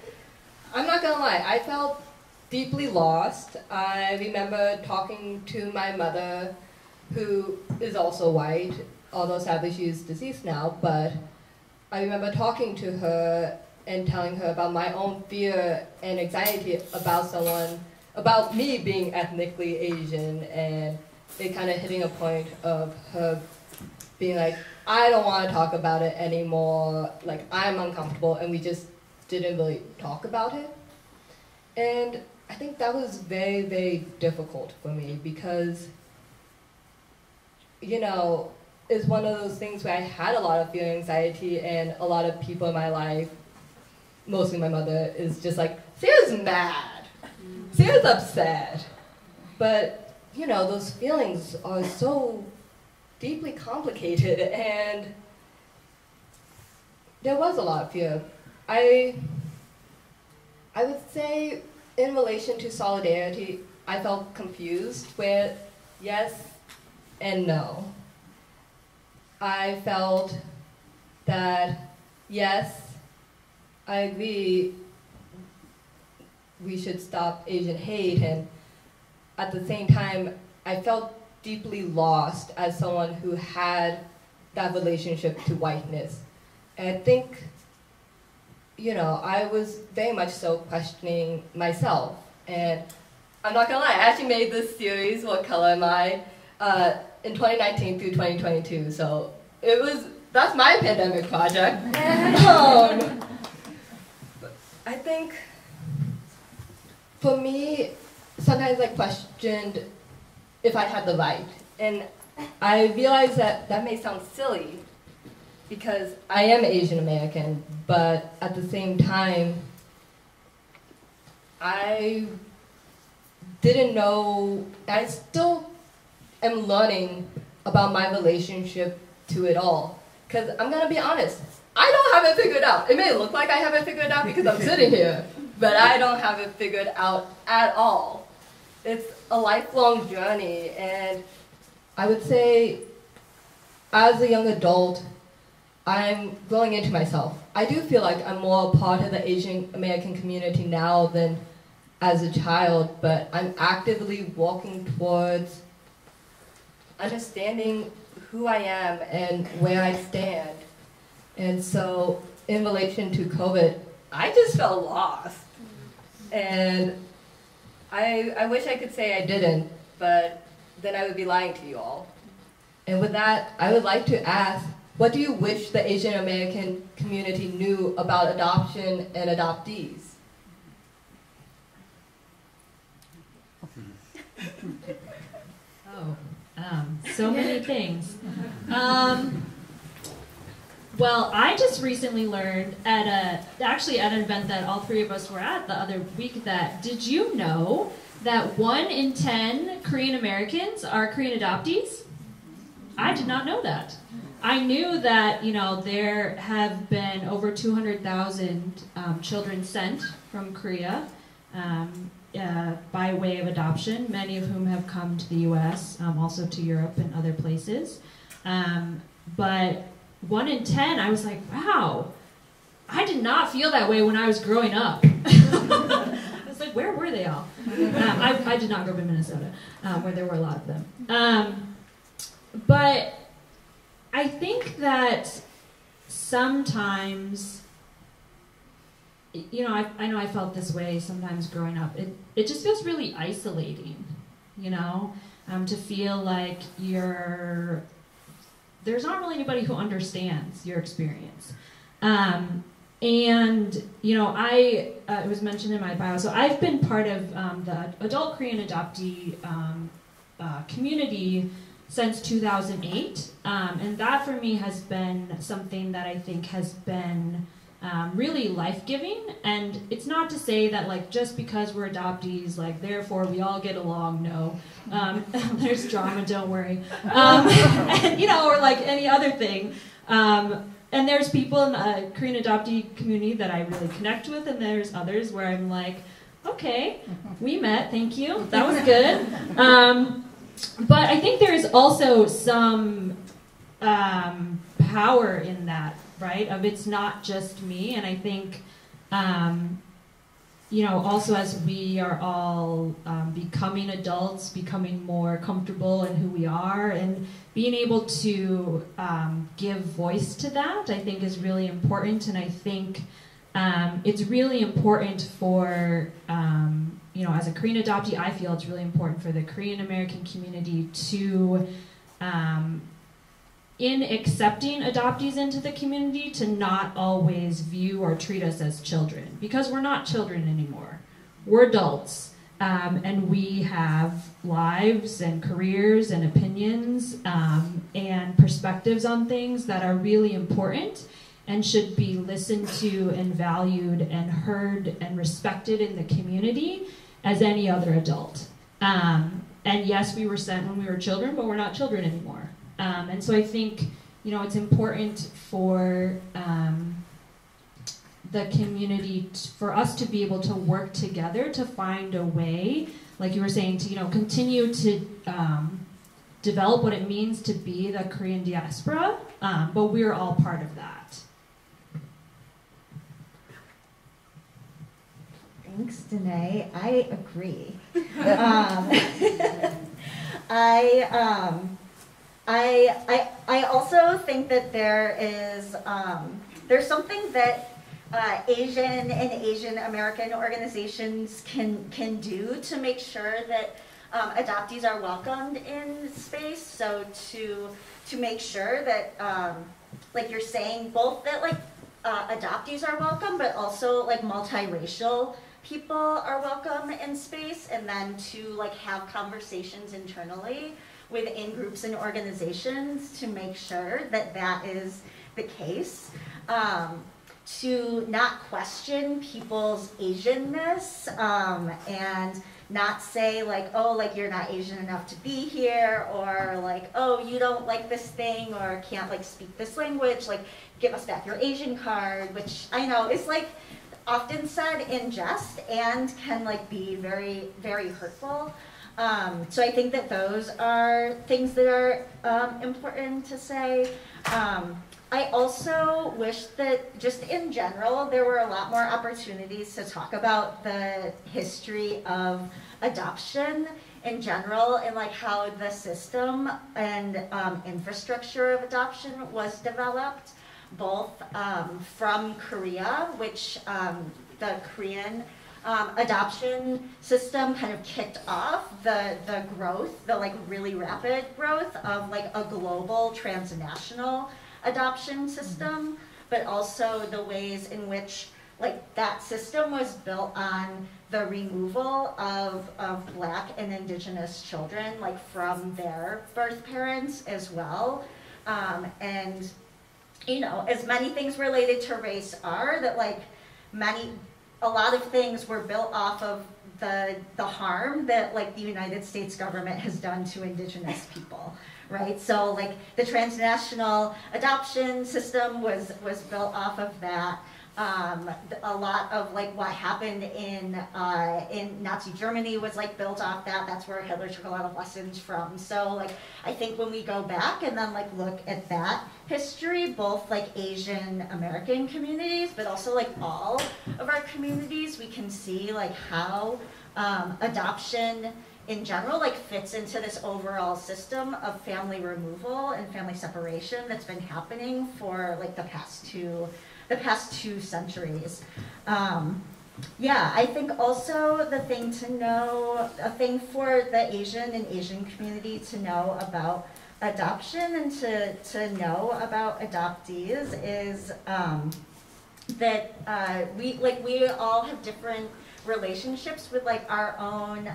I'm not gonna lie, I felt deeply lost. I remember talking to my mother, who is also white, although sadly she is deceased now, but I remember talking to her and telling her about my own fear and anxiety about me being ethnically Asian, and it kind of hitting a point of her being like, I don't want to talk about it anymore, like I'm uncomfortable, and we just didn't really talk about it. And I think that was very, very difficult for me because, you know, it's one of those things where I had a lot of fear and anxiety, and a lot of people in my life, mostly my mother, is just like, Sarah's mad, Sarah's upset. But, you know, those feelings are so deeply complicated, and there was a lot of fear. I would say in relation to solidarity, I felt confused with yes and no. I felt that yes, I agree we should stop Asian hate, and at the same time, I felt deeply lost as someone who had that relationship to whiteness. And I think, you know, I was very much so questioning myself. And I'm not gonna lie, I actually made this series, What Color Am I, in 2019 through 2022. So that's my pandemic project. I think, for me, sometimes I questioned if I had the right. And I realized that that may sound silly because I am Asian American, but at the same time, I didn't know, I still am learning about my relationship to it all. Because I'm gonna be honest, I don't have it figured out. It may look like I have it figured out because I'm sitting here, but I don't have it figured out at all. It's a lifelong journey, and I would say, as a young adult, I'm growing into myself. I do feel like I'm more a part of the Asian American community now than as a child, but I'm actively walking towards understanding who I am and where I stand. And so, in relation to COVID, I just felt lost. And I wish I could say I didn't, but then I would be lying to you all. And with that, I would like to ask, what do you wish the Asian American community knew about adoption and adoptees? So many things. Well, I just recently learned at an event that all three of us were at the other week that, did you know that 1 in 10 Korean Americans are Korean adoptees? I did not know that. I knew that, you know, there have been over 200,000 children sent from Korea by way of adoption, many of whom have come to the U.S., also to Europe and other places. But 1 in 10, I was like, wow, I did not feel that way when I was growing up. I was like, where were they all? I did not grow up in Minnesota, where there were a lot of them. But 1 in 10, I was like, wow, I did not feel that way when I was growing up. I was like, where were they all? I did not grow up in Minnesota, where there were a lot of them. But 1 in 10, I was like, wow, I did not feel that way when I was growing up. I did not grow up in Minnesota, where there were a lot of them. I think that sometimes, you know, I know I felt this way sometimes growing up. It just feels really isolating, you know, to feel like there's not really anybody who understands your experience. And, you know, it was mentioned in my bio, so I've been part of the adult Korean adoptee community since 2008, and that for me has been something that I think has been really life-giving. And it's not to say that, like, just because we're adoptees, like, therefore we all get along. No, there's drama, don't worry. And, you know, or like any other thing. And there's people in the Korean adoptee community that I really connect with, and there's others where I'm like, okay, we met, thank you, that was good. But I think there's also some power in that, right? Of it's not just me, and I think, you know, also as we are all becoming adults, becoming more comfortable in who we are, and being able to give voice to that, I think is really important. And I think it's really important for, you know, as a Korean adoptee, I feel it's really important for the Korean American community to, in accepting adoptees into the community, to not always view or treat us as children, because we're not children anymore. We're adults, and we have lives and careers and opinions and perspectives on things that are really important and should be listened to and valued and heard and respected in the community as any other adult. And yes, we were sent when we were children, but we're not children anymore. And so I think, you know, it's important for the community, for us to be able to work together to find a way, like you were saying, to, you know, continue to develop what it means to be the Korean diaspora, but we're all part of that. Thanks, Danae. I agree. I also think that there's something that Asian and Asian American organizations can do to make sure that adoptees are welcomed in space. So to make sure that, like you're saying, both that like adoptees are welcome, but also like multiracial people are welcome in space, and then to like have conversations internally within groups and organizations to make sure that that is the case. To not question people's Asianness, and not say like, oh, like you're not Asian enough to be here, or like, oh, you don't like this thing or can't like speak this language, like give us back your Asian card, which I know is like often said in jest and can like be very, very hurtful. So I think that those are things that are important to say. I also wish that just in general, there were a lot more opportunities to talk about the history of adoption in general, and like how the system and infrastructure of adoption was developed, both from Korea, which the Korean adoption system kind of kicked off the growth, the like really rapid growth of like a global transnational adoption system, but also the ways in which like that system was built on the removal of Black and Indigenous children, like from their birth parents as well. And you know, as many things related to race are, that like a lot of things were built off of the harm that like the United States government has done to Indigenous people, right? So like the transnational adoption system was built off of that. A lot of like what happened in Nazi Germany was like built off that. That's where Hitler took a lot of lessons from. So like I think when we go back and then like look at that history, both like Asian American communities, but also like all of our communities, we can see like how adoption in general like fits into this overall system of family removal and family separation that's been happening for like the past two centuries. Yeah, I think also the thing to know, a thing for the Asian and Asian community to know about adoption and to know about adoptees is that we all have different relationships with like our own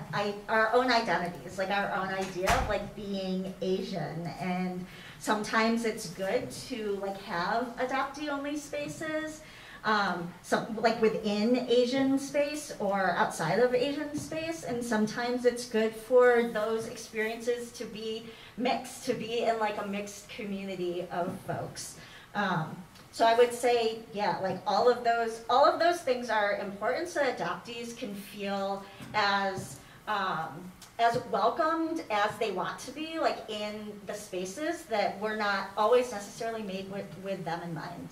identities, like our own idea of like being Asian, and sometimes it's good to like have adoptee only spaces, like within Asian space or outside of Asian space, and sometimes it's good for those experiences to be mixed, to be in like a mixed community of folks. So I would say, yeah, like all of those things are important so adoptees can feel as welcomed as they want to be, like in the spaces that were not always necessarily made with them in mind.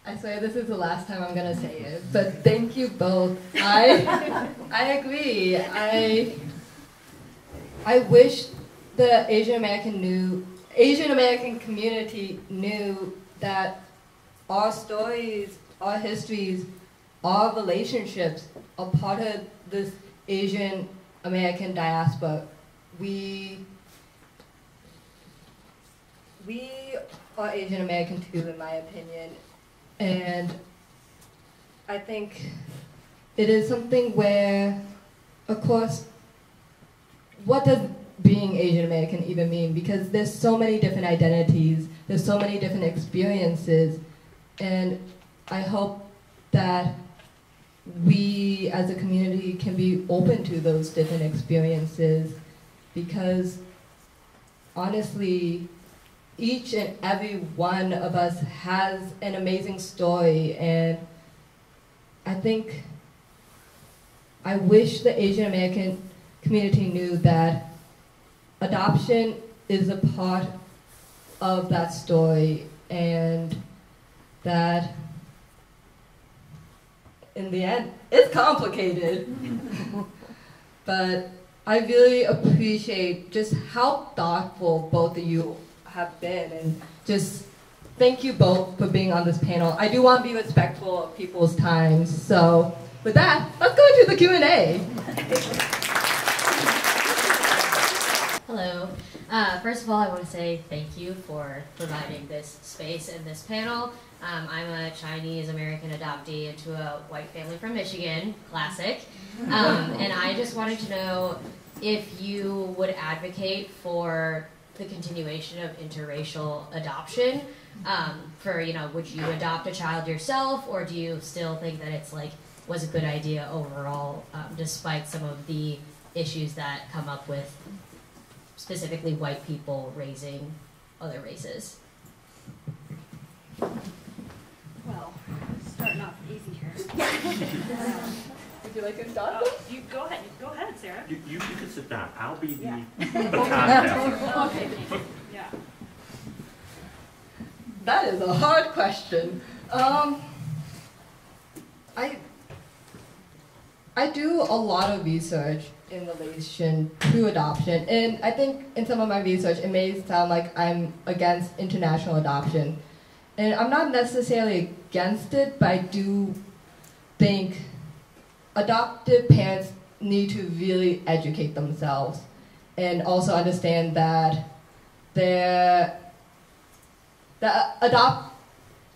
I swear this is the last time I'm gonna say it, but thank you both. I agree. I wish the Asian American community knew that our stories, our histories, our relationships are part of this Asian American diaspora. We are Asian American too, in my opinion. And I think it is something where, of course, what does being Asian American even mean? Because there's so many different identities, there's so many different experiences, and I hope that we as a community can be open to those different experiences, because honestly, each and every one of us has an amazing story, and I wish the Asian American community knew that adoption is a part of that story, and that in the end, it's complicated. But I really appreciate just how thoughtful both of you have been, and just thank you both for being on this panel. I do want to be respectful of people's times, so with that, let's go into the Q&A. Hello. First of all, I want to say thank you for providing this space and this panel. I'm a Chinese American adoptee into a white family from Michigan, classic. And I just wanted to know if you would advocate for the continuation of interracial adoption. Would you adopt a child yourself, or do you still think that it's was a good idea overall, despite some of the issues that come up with specifically white people raising other races? Well, starting off easy here. Would you like to start? You go ahead, Sarah. You can sit down. I'll be Yeah. the baton Okay. Yeah. That is a hard question. I do a lot of research in relation to adoption, and I think in some of my research it may sound like I'm against international adoption, and I'm not necessarily against it, but I do think adoptive parents need to really educate themselves and also understand that the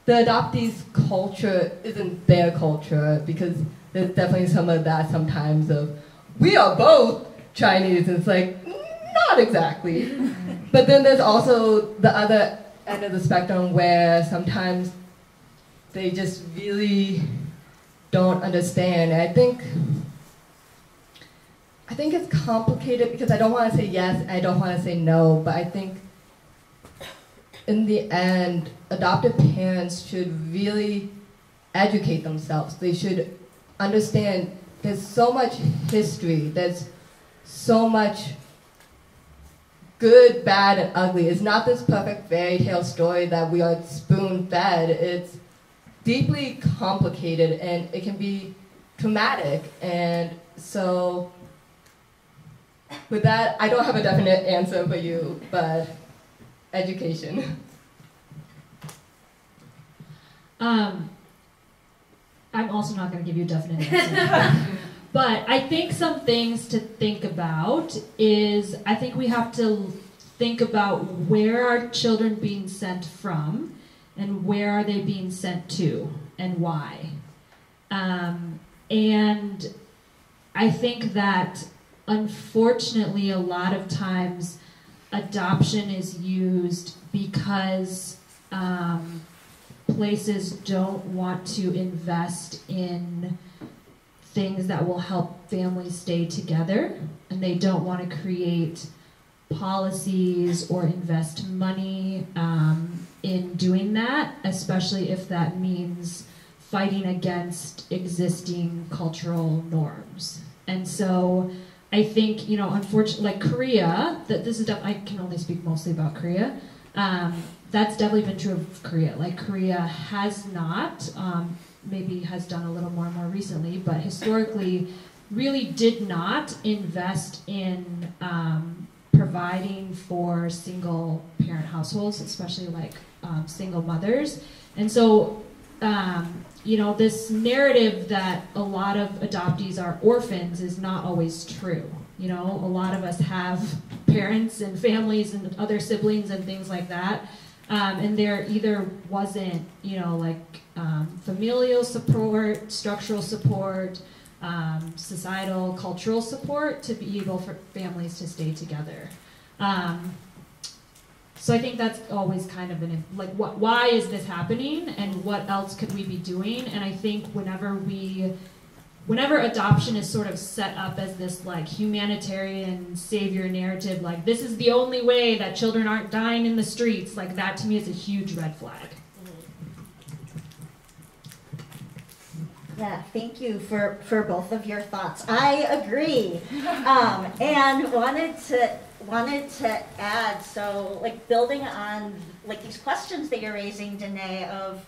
adoptees' culture isn't their culture, because there's definitely some of that sometimes of, we are both Chinese, and it's not exactly. But then there's also the other end of the spectrum where sometimes they just really don't understand. And I think it's complicated, because I don't want to say yes, I don't want to say no, but I think in the end, adoptive parents should really educate themselves. They should understand there's so much history, there's so much good, bad, and ugly. It's not this perfect fairy tale story that we are spoon-fed. It's deeply complicated, and it can be traumatic, and So with that, I don't have a definite answer for you, but education. I'm also not going to give you a definite answer. But I think some things to think about is, I think we have to think about where are children being sent from, and where are they being sent to, and why. And I think that, unfortunately, a lot of times adoption is used because places don't want to invest in things that will help families stay together, and they don't want to create policies or invest money in doing that, especially if that means fighting against existing cultural norms. And so I think, unfortunately, like Korea, I can only speak mostly about Korea. That's definitely been true of Korea. Like, Korea has not, maybe has done a little more and more recently, but historically really did not invest in providing for single parent households, especially like single mothers. And so, this narrative that a lot of adoptees are orphans is not always true. A lot of us have parents and families and other siblings and things like that. And there either wasn't, familial support, structural support, societal, cultural support to be able for families to stay together. So I think that's always kind of why is this happening, and what else could we be doing? And I think whenever adoption is sort of set up as this humanitarian savior narrative, this is the only way that children aren't dying in the streets, that to me is a huge red flag. Yeah, thank you for both of your thoughts. I agree, and wanted to add, so building on these questions that you're raising, Danae, of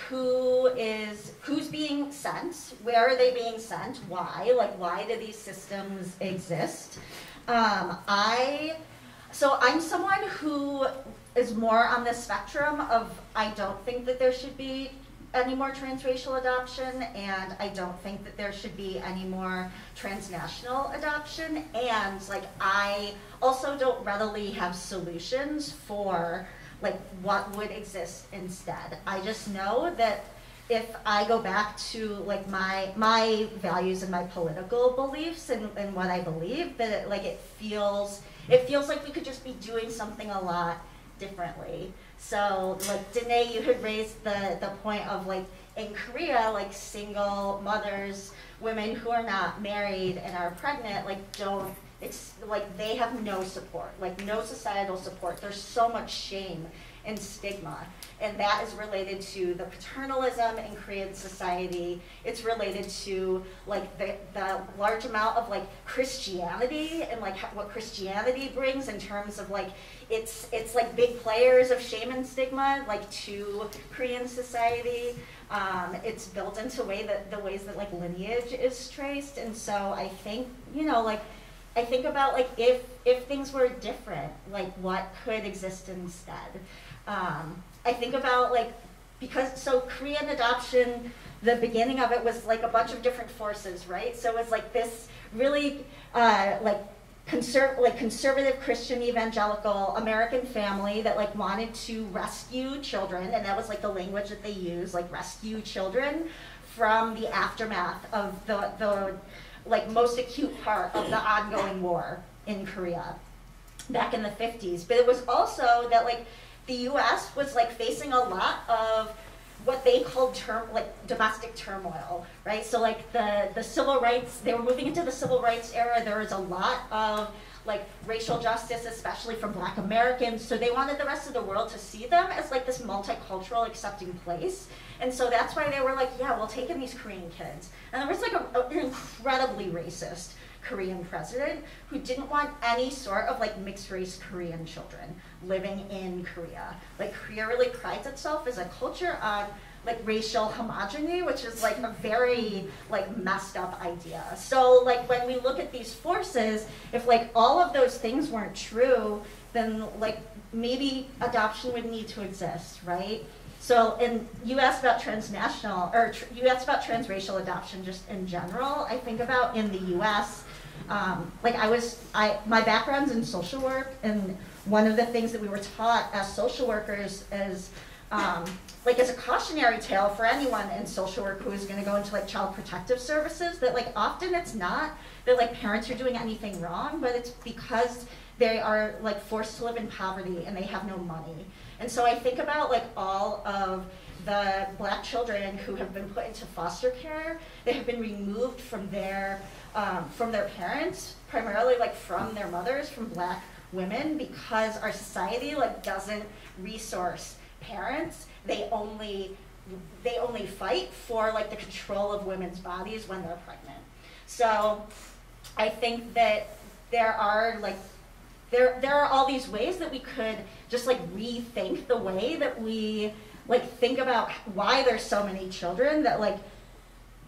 who's being sent, where are they being sent, why, why do these systems exist? So I'm someone who is more on the spectrum of, I don't think that there should be any more transracial adoption, and I don't think that there should be any more transnational adoption, and I also don't readily have solutions for what would exist instead. I just know that if I go back to my values and my political beliefs and what I believe, that it feels like we could just be doing something a lot differently. So Danae, you had raised the point of in Korea, single mothers, women who are not married and are pregnant, they have no support, no societal support. There's so much shame and stigma, and that is related to the paternalism in Korean society. It's related to the large amount of Christianity and what Christianity brings in terms of it's big players of shame and stigma to Korean society. It's built into the ways that lineage is traced, and so I think I think about if things were different, what could exist instead. I think about because Korean adoption, the beginning of it was a bunch of different forces, right? So it was this really conservative Christian evangelical American family that wanted to rescue children, and that was the language that they used, rescue children from the aftermath of the most acute part of the ongoing war in Korea back in the 50s. But it was also that the U.S. was facing a lot of what they called domestic turmoil, right? So the civil rights, they were moving into the civil rights era. There was a lot of racial justice, especially for Black Americans. So they wanted the rest of the world to see them as this multicultural, accepting place. And so that's why they were yeah, we'll take in these Korean kids. And there was an incredibly racist Korean president who didn't want any sort of mixed race Korean children living in Korea. Korea really prides itself as a culture on like racial homogeny, which is like a very like messed up idea. So like when we look at these forces, if like all of those things weren't true, then like maybe adoption would need to exist, right? So, and you asked about transnational, or you asked about transracial adoption just in general. I think about in the US, like my background's in social work, and one of the things that we were taught as social workers is, like as a cautionary tale for anyone in social work who is gonna go into like child protective services, that like often it's not that like parents are doing anything wrong, but it's because they are like forced to live in poverty and they have no money. And so I think about like all of the Black children who have been put into foster care. They have been removed from their parents, primarily like from their mothers, from Black women, because our society like doesn't resource parents. They only fight for like the control of women's bodies when they're pregnant. So I think that there are all these ways that we could just like rethink the way that we like think about why there's so many children that like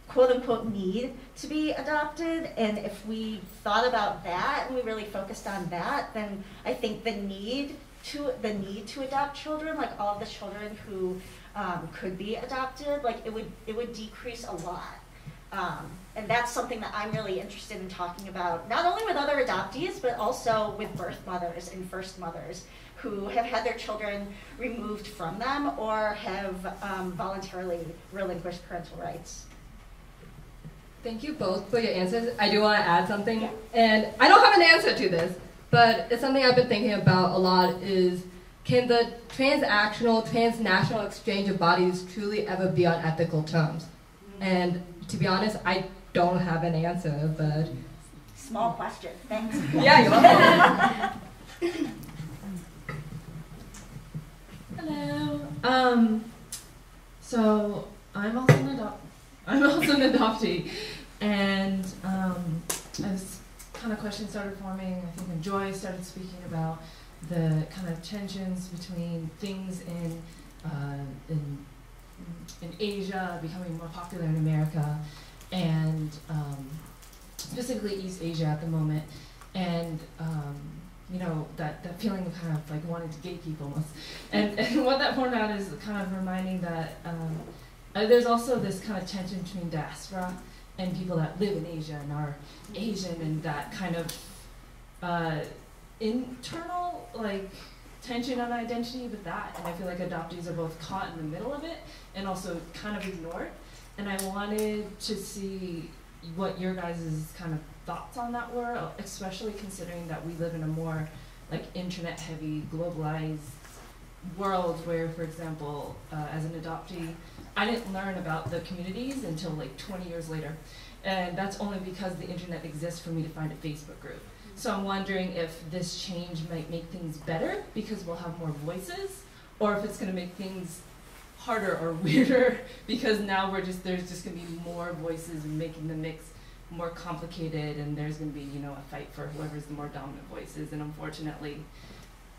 quote unquote need to be adopted. And if we thought about that and we really focused on that, then I think the need to adopt children, like all of the children who could be adopted, like it would decrease a lot. And that's something that I'm really interested in talking about, not only with other adoptees, but also with birth mothers and first mothers who have had their children removed from them or have voluntarily relinquished parental rights. Thank you both for your answers. I do want to add something, and I don't have an answer to this, but it's something I've been thinking about a lot is, can the transactional, transnational exchange of bodies truly ever be on ethical terms? And to be honest, I don't have an answer, but... Small question, thanks. Yeah, you're welcome. Hello. So I'm also an adoptee, and as kind of questions started forming, I think when Joy started speaking about the kind of tensions between things in Asia becoming more popular in America, and specifically East Asia at the moment, and you know, that feeling of kind of like wanting to gatekeep almost. And what that poured out is kind of reminding that there's also this kind of tension between diaspora and people that live in Asia and are Asian, and that kind of internal like tension on identity with that. And I feel like adoptees are both caught in the middle of it and also kind of ignored. And I wanted to see what your guys' kind of thoughts on that were, especially considering that we live in a more like internet-heavy, globalized world where, for example, as an adoptee, I didn't learn about the communities until like 20 years later. And that's only because the internet exists for me to find a Facebook group. So I'm wondering if this change might make things better because we'll have more voices, or if it's going to make things harder or weirder because now there's just going to be more voices making the mix more complicated, and there's going to be, you know, a fight for whoever's the more dominant voices. And unfortunately,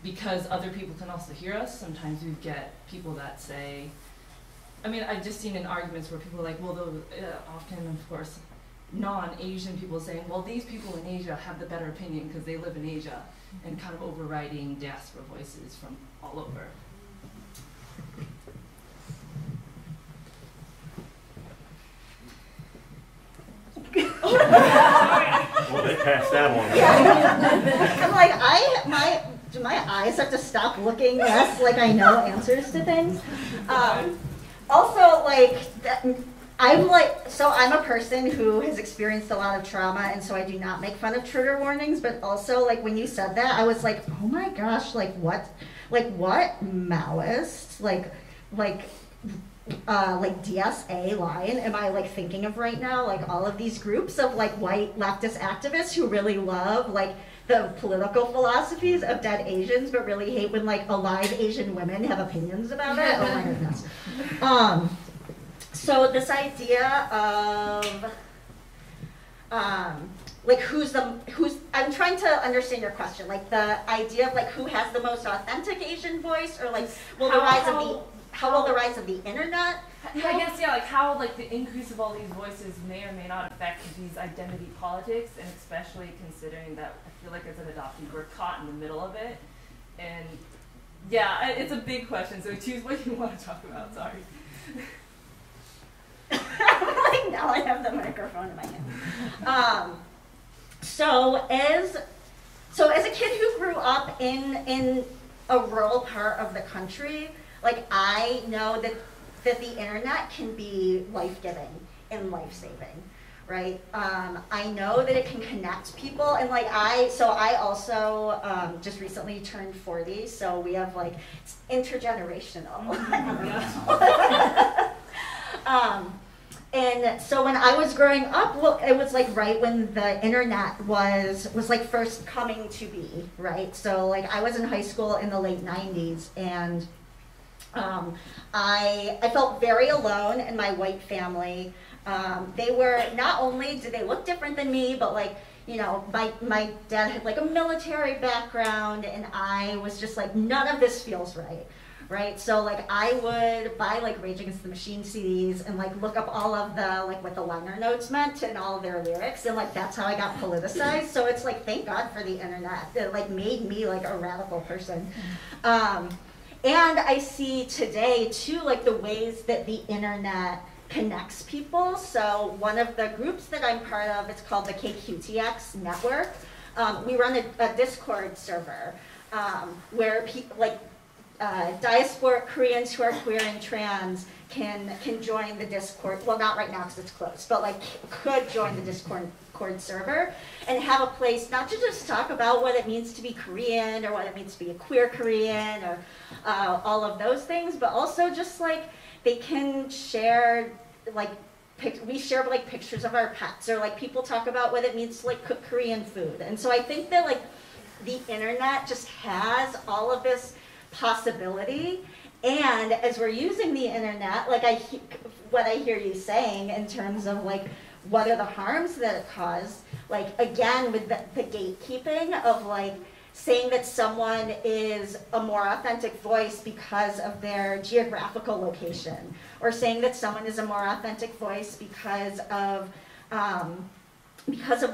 because other people can also hear us, sometimes we get people that say, I mean, I've just seen in arguments where people are like, well, often, of course, non-Asian people saying, well, these people in Asia have the better opinion because they live in Asia, and kind of overriding diaspora voices from all over. Well, they passed that one. Yeah. I'm like, do my eyes have to stop looking less like I know answers to things? Also, like, I'm a person who has experienced a lot of trauma, and so I do not make fun of trigger warnings, but also, like, when you said that, I was like, oh my gosh, like, what Maoist, like DSA line am I like thinking of right now? Like all of these groups of like white leftist activists who really love like the political philosophies of dead Asians, but really hate when like alive Asian women have opinions about it. Oh my goodness. So this idea of like I'm trying to understand your question, like the idea of like who has the most authentic Asian voice, or like will the rise of the how will the rise of the internet Yeah, I guess, yeah, like how like the increase of all these voices may or may not affect these identity politics, and especially considering that I feel like as an adoptee we're caught in the middle of it. And yeah, it's a big question, so choose what you want to talk about, sorry. Like now I have the microphone in my hand. So as a kid who grew up in a rural part of the country, like I know that the internet can be life-giving and life-saving, right? I know that it can connect people, and like I also just recently turned 40, so we have like, it's intergenerational. And so when I was growing up, well, it was like right when the internet was like first coming to be, right? So like I was in high school in the late 90s, and I felt very alone in my white family. They were, not only did they look different than me, but like, you know, my dad had like a military background, and I was just like, none of this feels right. Right, so like I would buy like Rage Against the Machine CDs and like look up all of the like what the liner notes meant and all of their lyrics, and like that's how I got politicized. So it's like, thank God for the internet. It like made me like a radical person. And I see today too like the ways that the internet connects people. So one of the groups that I'm part of, it's called the KQTX network. We run a Discord server where people like diasporic Koreans who are queer and trans can join the Discord. Well, not right now because it's closed, but like could join the Discord server and have a place not to just talk about what it means to be Korean or what it means to be a queer Korean or all of those things, but also just like they can share like we share like pictures of our pets, or like people talk about what it means to like cook Korean food. And so I think that like the internet just has all of this possibility, and as we're using the internet, like what I hear you saying in terms of like what are the harms that it caused, like again with the gatekeeping of like saying that someone is a more authentic voice because of their geographical location, or saying that someone is a more authentic voice because of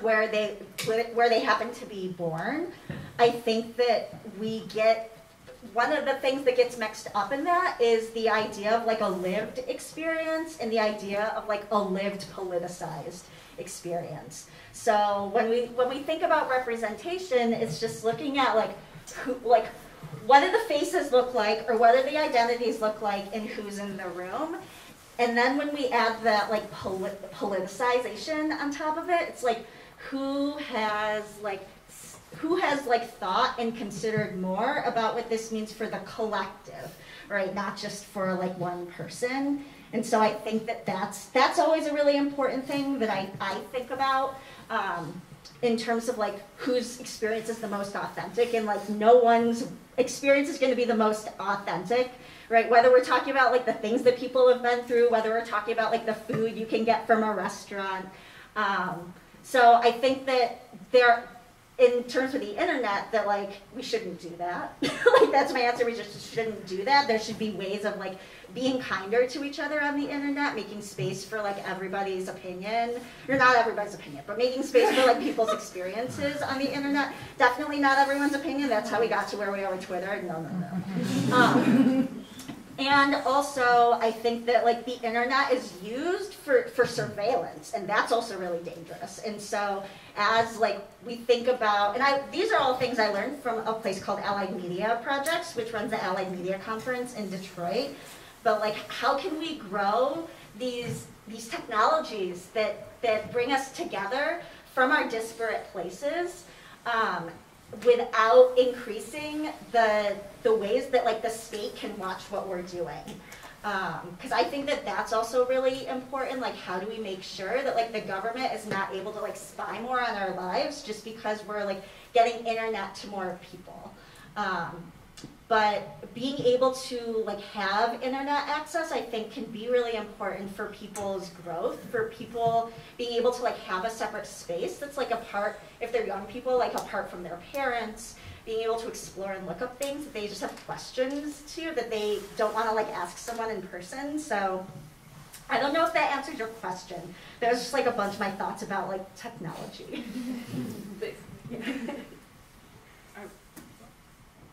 where they happen to be born. I think that we get, one of the things that gets mixed up in that is the idea of like a lived experience and the idea of like a lived politicized experience. So when we think about representation, it's just looking at like who, like what do the faces look like, or what do the identities look like, and who's in the room. And then when we add that like politicization on top of it, it's like who has thought and considered more about what this means for the collective, right? Not just for like one person. And so I think that that's always a really important thing that I think about in terms of like whose experience is the most authentic, and like no one's experience is going to be the most authentic, right? Whether we're talking about like the things that people have been through, whether we're talking about like the food you can get from a restaurant. So I think that in terms of the internet, that like we shouldn't do that. Like that's my answer. We just shouldn't do that. There should be ways of like being kinder to each other on the internet, making space for like everybody's opinion, or not everybody's opinion, but making space for like people's experiences on the internet. Definitely not everyone's opinion. That's how we got to where we are with Twitter. No. And also, I think that like the internet is used for surveillance, and that's also really dangerous. And so, as like we think about, and these are all things I learned from a place called Allied Media Projects, which runs the Allied Media Conference in Detroit. But like, how can we grow these technologies that bring us together from our disparate places? Without increasing the ways that like the state can watch what we're doing. Because I think that that's also really important. Like, how do we make sure that like the government is not able to like spy more on our lives just because we're like getting internet to more people? But being able to like have internet access, I think, can be really important for people's growth, for people being able to like have a separate space that's like apart, if they're young people, like apart from their parents, being able to explore and look up things, they just have questions too that they don't want to like ask someone in person. So I don't know if that answered your question. There's just like a bunch of my thoughts about like technology.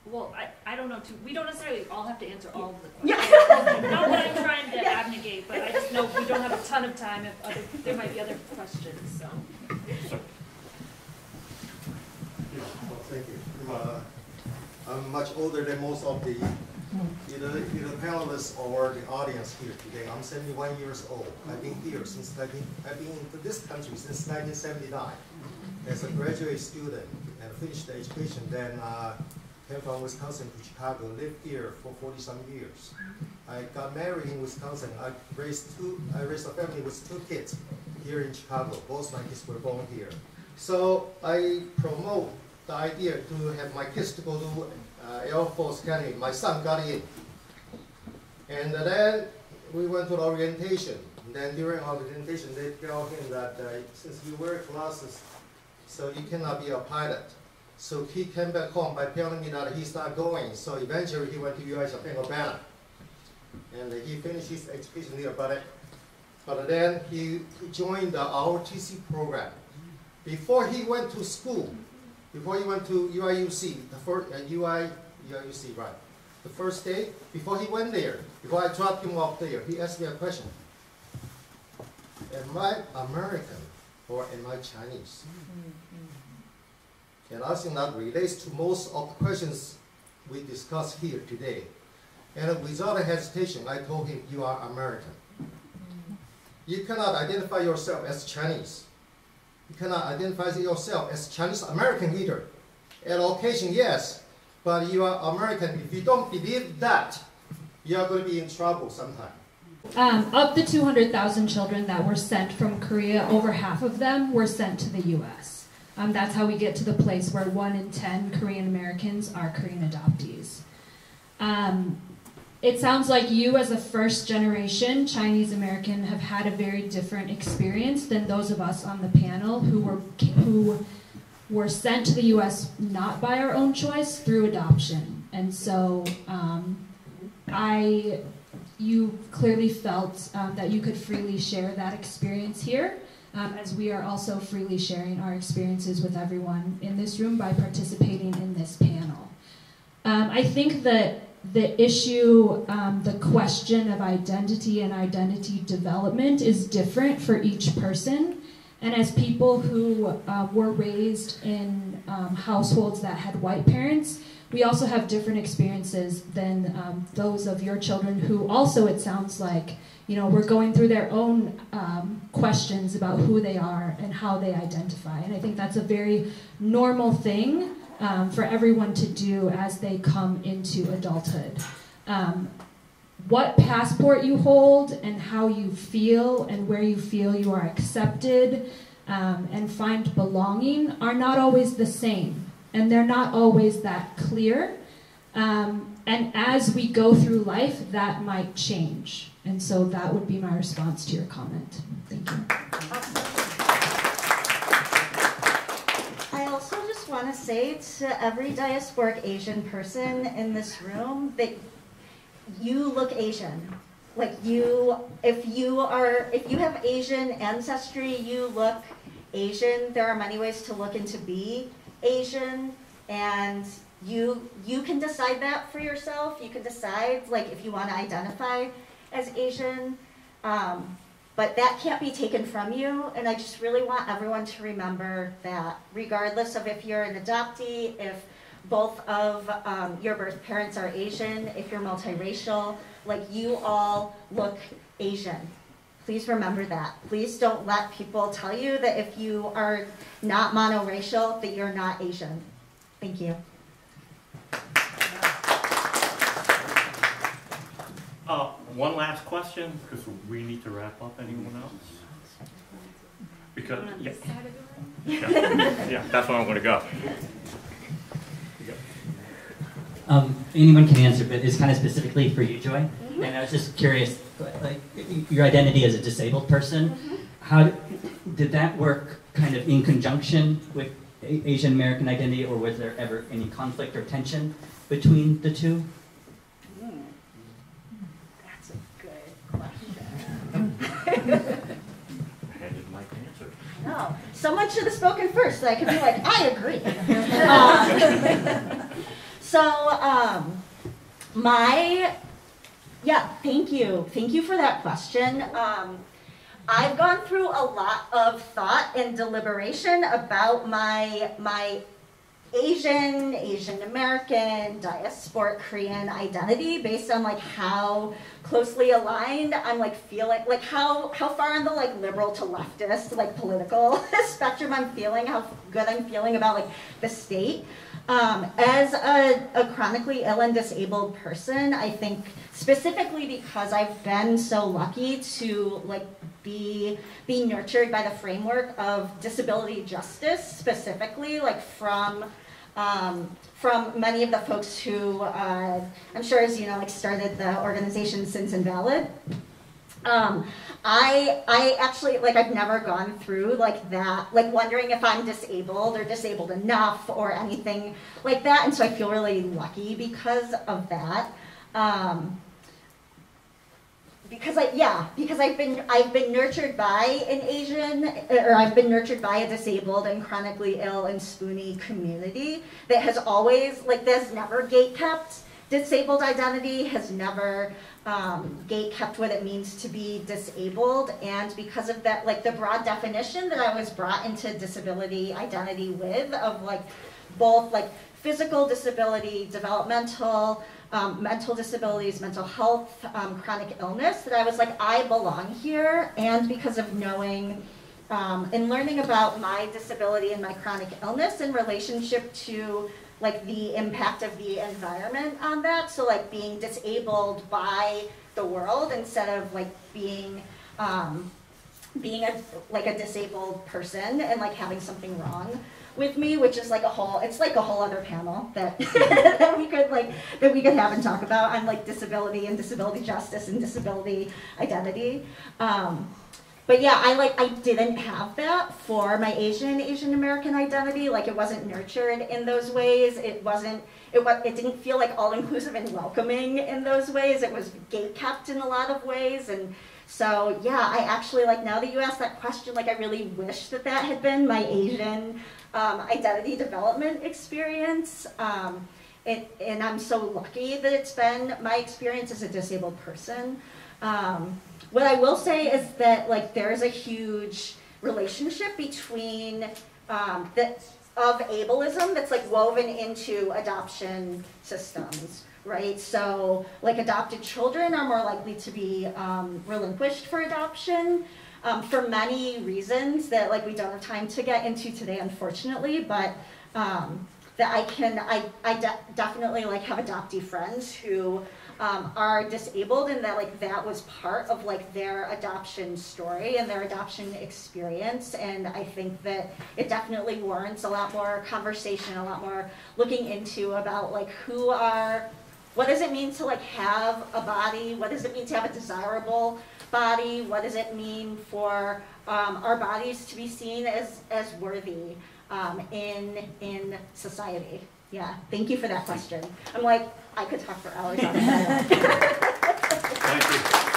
Well, I don't know too. We don't necessarily all have to answer all of the Yeah. questions. Not that I'm trying to abnegate, but I just know we don't have a ton of time if there might be other questions, so. Well, thank you. I'm much older than most of the either panelists or the audience here today. I'm 71 years old. I've been here since I've been in this country since 1979 as a graduate student and finished the education. Then came from Wisconsin to Chicago, lived here for 40-some years. I got married in Wisconsin. I raised a family with 2 kids here in Chicago. Both my kids were born here. So I promote the idea to have my kids to go to Air Force Academy. My son got in. And then we went to the orientation. And then during orientation, they tell him that since you wear glasses, so you cannot be a pilot. So he came back home by telling me that he's not going. So eventually he went to U.S. Pennsylvania. And he finished his education there. But then he joined the ROTC program. Before he went to school, before he went to UIUC, the first UIUC, right? The first day, before he went there, before I dropped him off there, he asked me a question. Am I American or am I Chinese? And I think that relates to most of the questions we discussed here today. And without a hesitation, I told him, you are American. You cannot identify yourself as Chinese. You cannot identify yourself as Chinese American either. At occasion, yes, but you are American. If you don't believe that, you are going to be in trouble sometime. Of the 200,000 children that were sent from Korea, over half of them were sent to the U.S. That's how we get to the place where 1 in 10 Korean Americans are Korean adoptees. It sounds like you, as a first-generation Chinese American, have had a very different experience than those of us on the panel who were sent to the U.S. not by our own choice, through adoption. And so you clearly felt that you could freely share that experience here, as we are also freely sharing our experiences with everyone in this room by participating in this panel. I think that the issue, the question of identity and identity development is different for each person. And as people who were raised in households that had white parents, we also have different experiences than those of your children who also, it sounds like, were going through their own questions about who they are and how they identify. And I think that's a very normal thing for everyone to do as they come into adulthood. What passport you hold and how you feel and where you feel you are accepted and find belonging are not always the same, and they're not always that clear. And as we go through life, that might change. And so that would be my response to your comment. Thank you. I also just want to say to every diasporic Asian person in this room that you look Asian. Like if you have Asian ancestry, you look Asian. There are many ways to look and to be Asian, and you can decide that for yourself. You can decide like if you want to identify as Asian, but that can't be taken from you. And I just really want everyone to remember that regardless of if you're an adoptee, if both of your birth parents are Asian, if you're multiracial, like you all look Asian. Please remember that. Please don't let people tell you that if you are not monoracial, that you're not Asian. Thank you. One last question, because we need to wrap up. Anyone else? Because, yeah, that's where I'm going to go. Anyone can answer, but it's kind of specifically for you, Joy. And I was just curious, like your identity as a disabled person, how did that work kind of in conjunction with Asian American identity, or was there ever any conflict or tension between the two? That's a good question. Handed Mike the answer. No, someone should have spoken first so I could be like, I agree. Thank you. Thank you for that question. I've gone through a lot of thought and deliberation about my Asian American, diasporic Korean identity based on like how closely aligned I'm like feeling, like how far on the like liberal to leftist like political spectrum I'm feeling, how good I'm feeling about like the state. As a chronically ill and disabled person, I think specifically because I've been so lucky to like be nurtured by the framework of disability justice, specifically like from many of the folks who I'm sure, as you know, like started the organization Sins Invalid. I actually, like, I've never gone through like that, like wondering if I'm disabled or disabled enough or anything like that, and so I feel really lucky because of that. Because I've been nurtured by an Asian, or I've been nurtured by a disabled and chronically ill and spoony community that has always, like, that's never gatekept disabled identity, has never gatekept what it means to be disabled, and because of that, like the broad definition that I was brought into disability identity with, of like both like physical disability, developmental, mental disabilities, mental health, chronic illness, that I was like, I belong here. And because of knowing and learning about my disability and my chronic illness in relationship to like the impact of the environment on that, so like being disabled by the world instead of like being a disabled person and like having something wrong with me, which is like a whole, it's like a whole other panel that that we could have and talk about on like disability and disability justice and disability identity. But yeah, I didn't have that for my Asian American identity. Like it wasn't nurtured in those ways. It didn't feel like all inclusive and welcoming in those ways. It was gatekept in a lot of ways. And so yeah, I actually, like, now that you asked that question, like I really wish that had been my Asian identity development experience. And I'm so lucky that it's been my experience as a disabled person. What I will say is that like there's a huge relationship between of ableism that's like woven into adoption systems, right? So like adopted children are more likely to be relinquished for adoption for many reasons that like we don't have time to get into today, unfortunately, but that I definitely like have adoptee friends who are disabled, and that like that was part of like their adoption story and their adoption experience. And I think that it definitely warrants a lot more conversation, a lot more looking into about like what does it mean to like have a body? What does it mean to have a desirable body? What does it mean for our bodies to be seen as worthy in society? Yeah, thank you for that question. I'm like, I could talk for hours on that. Thank you.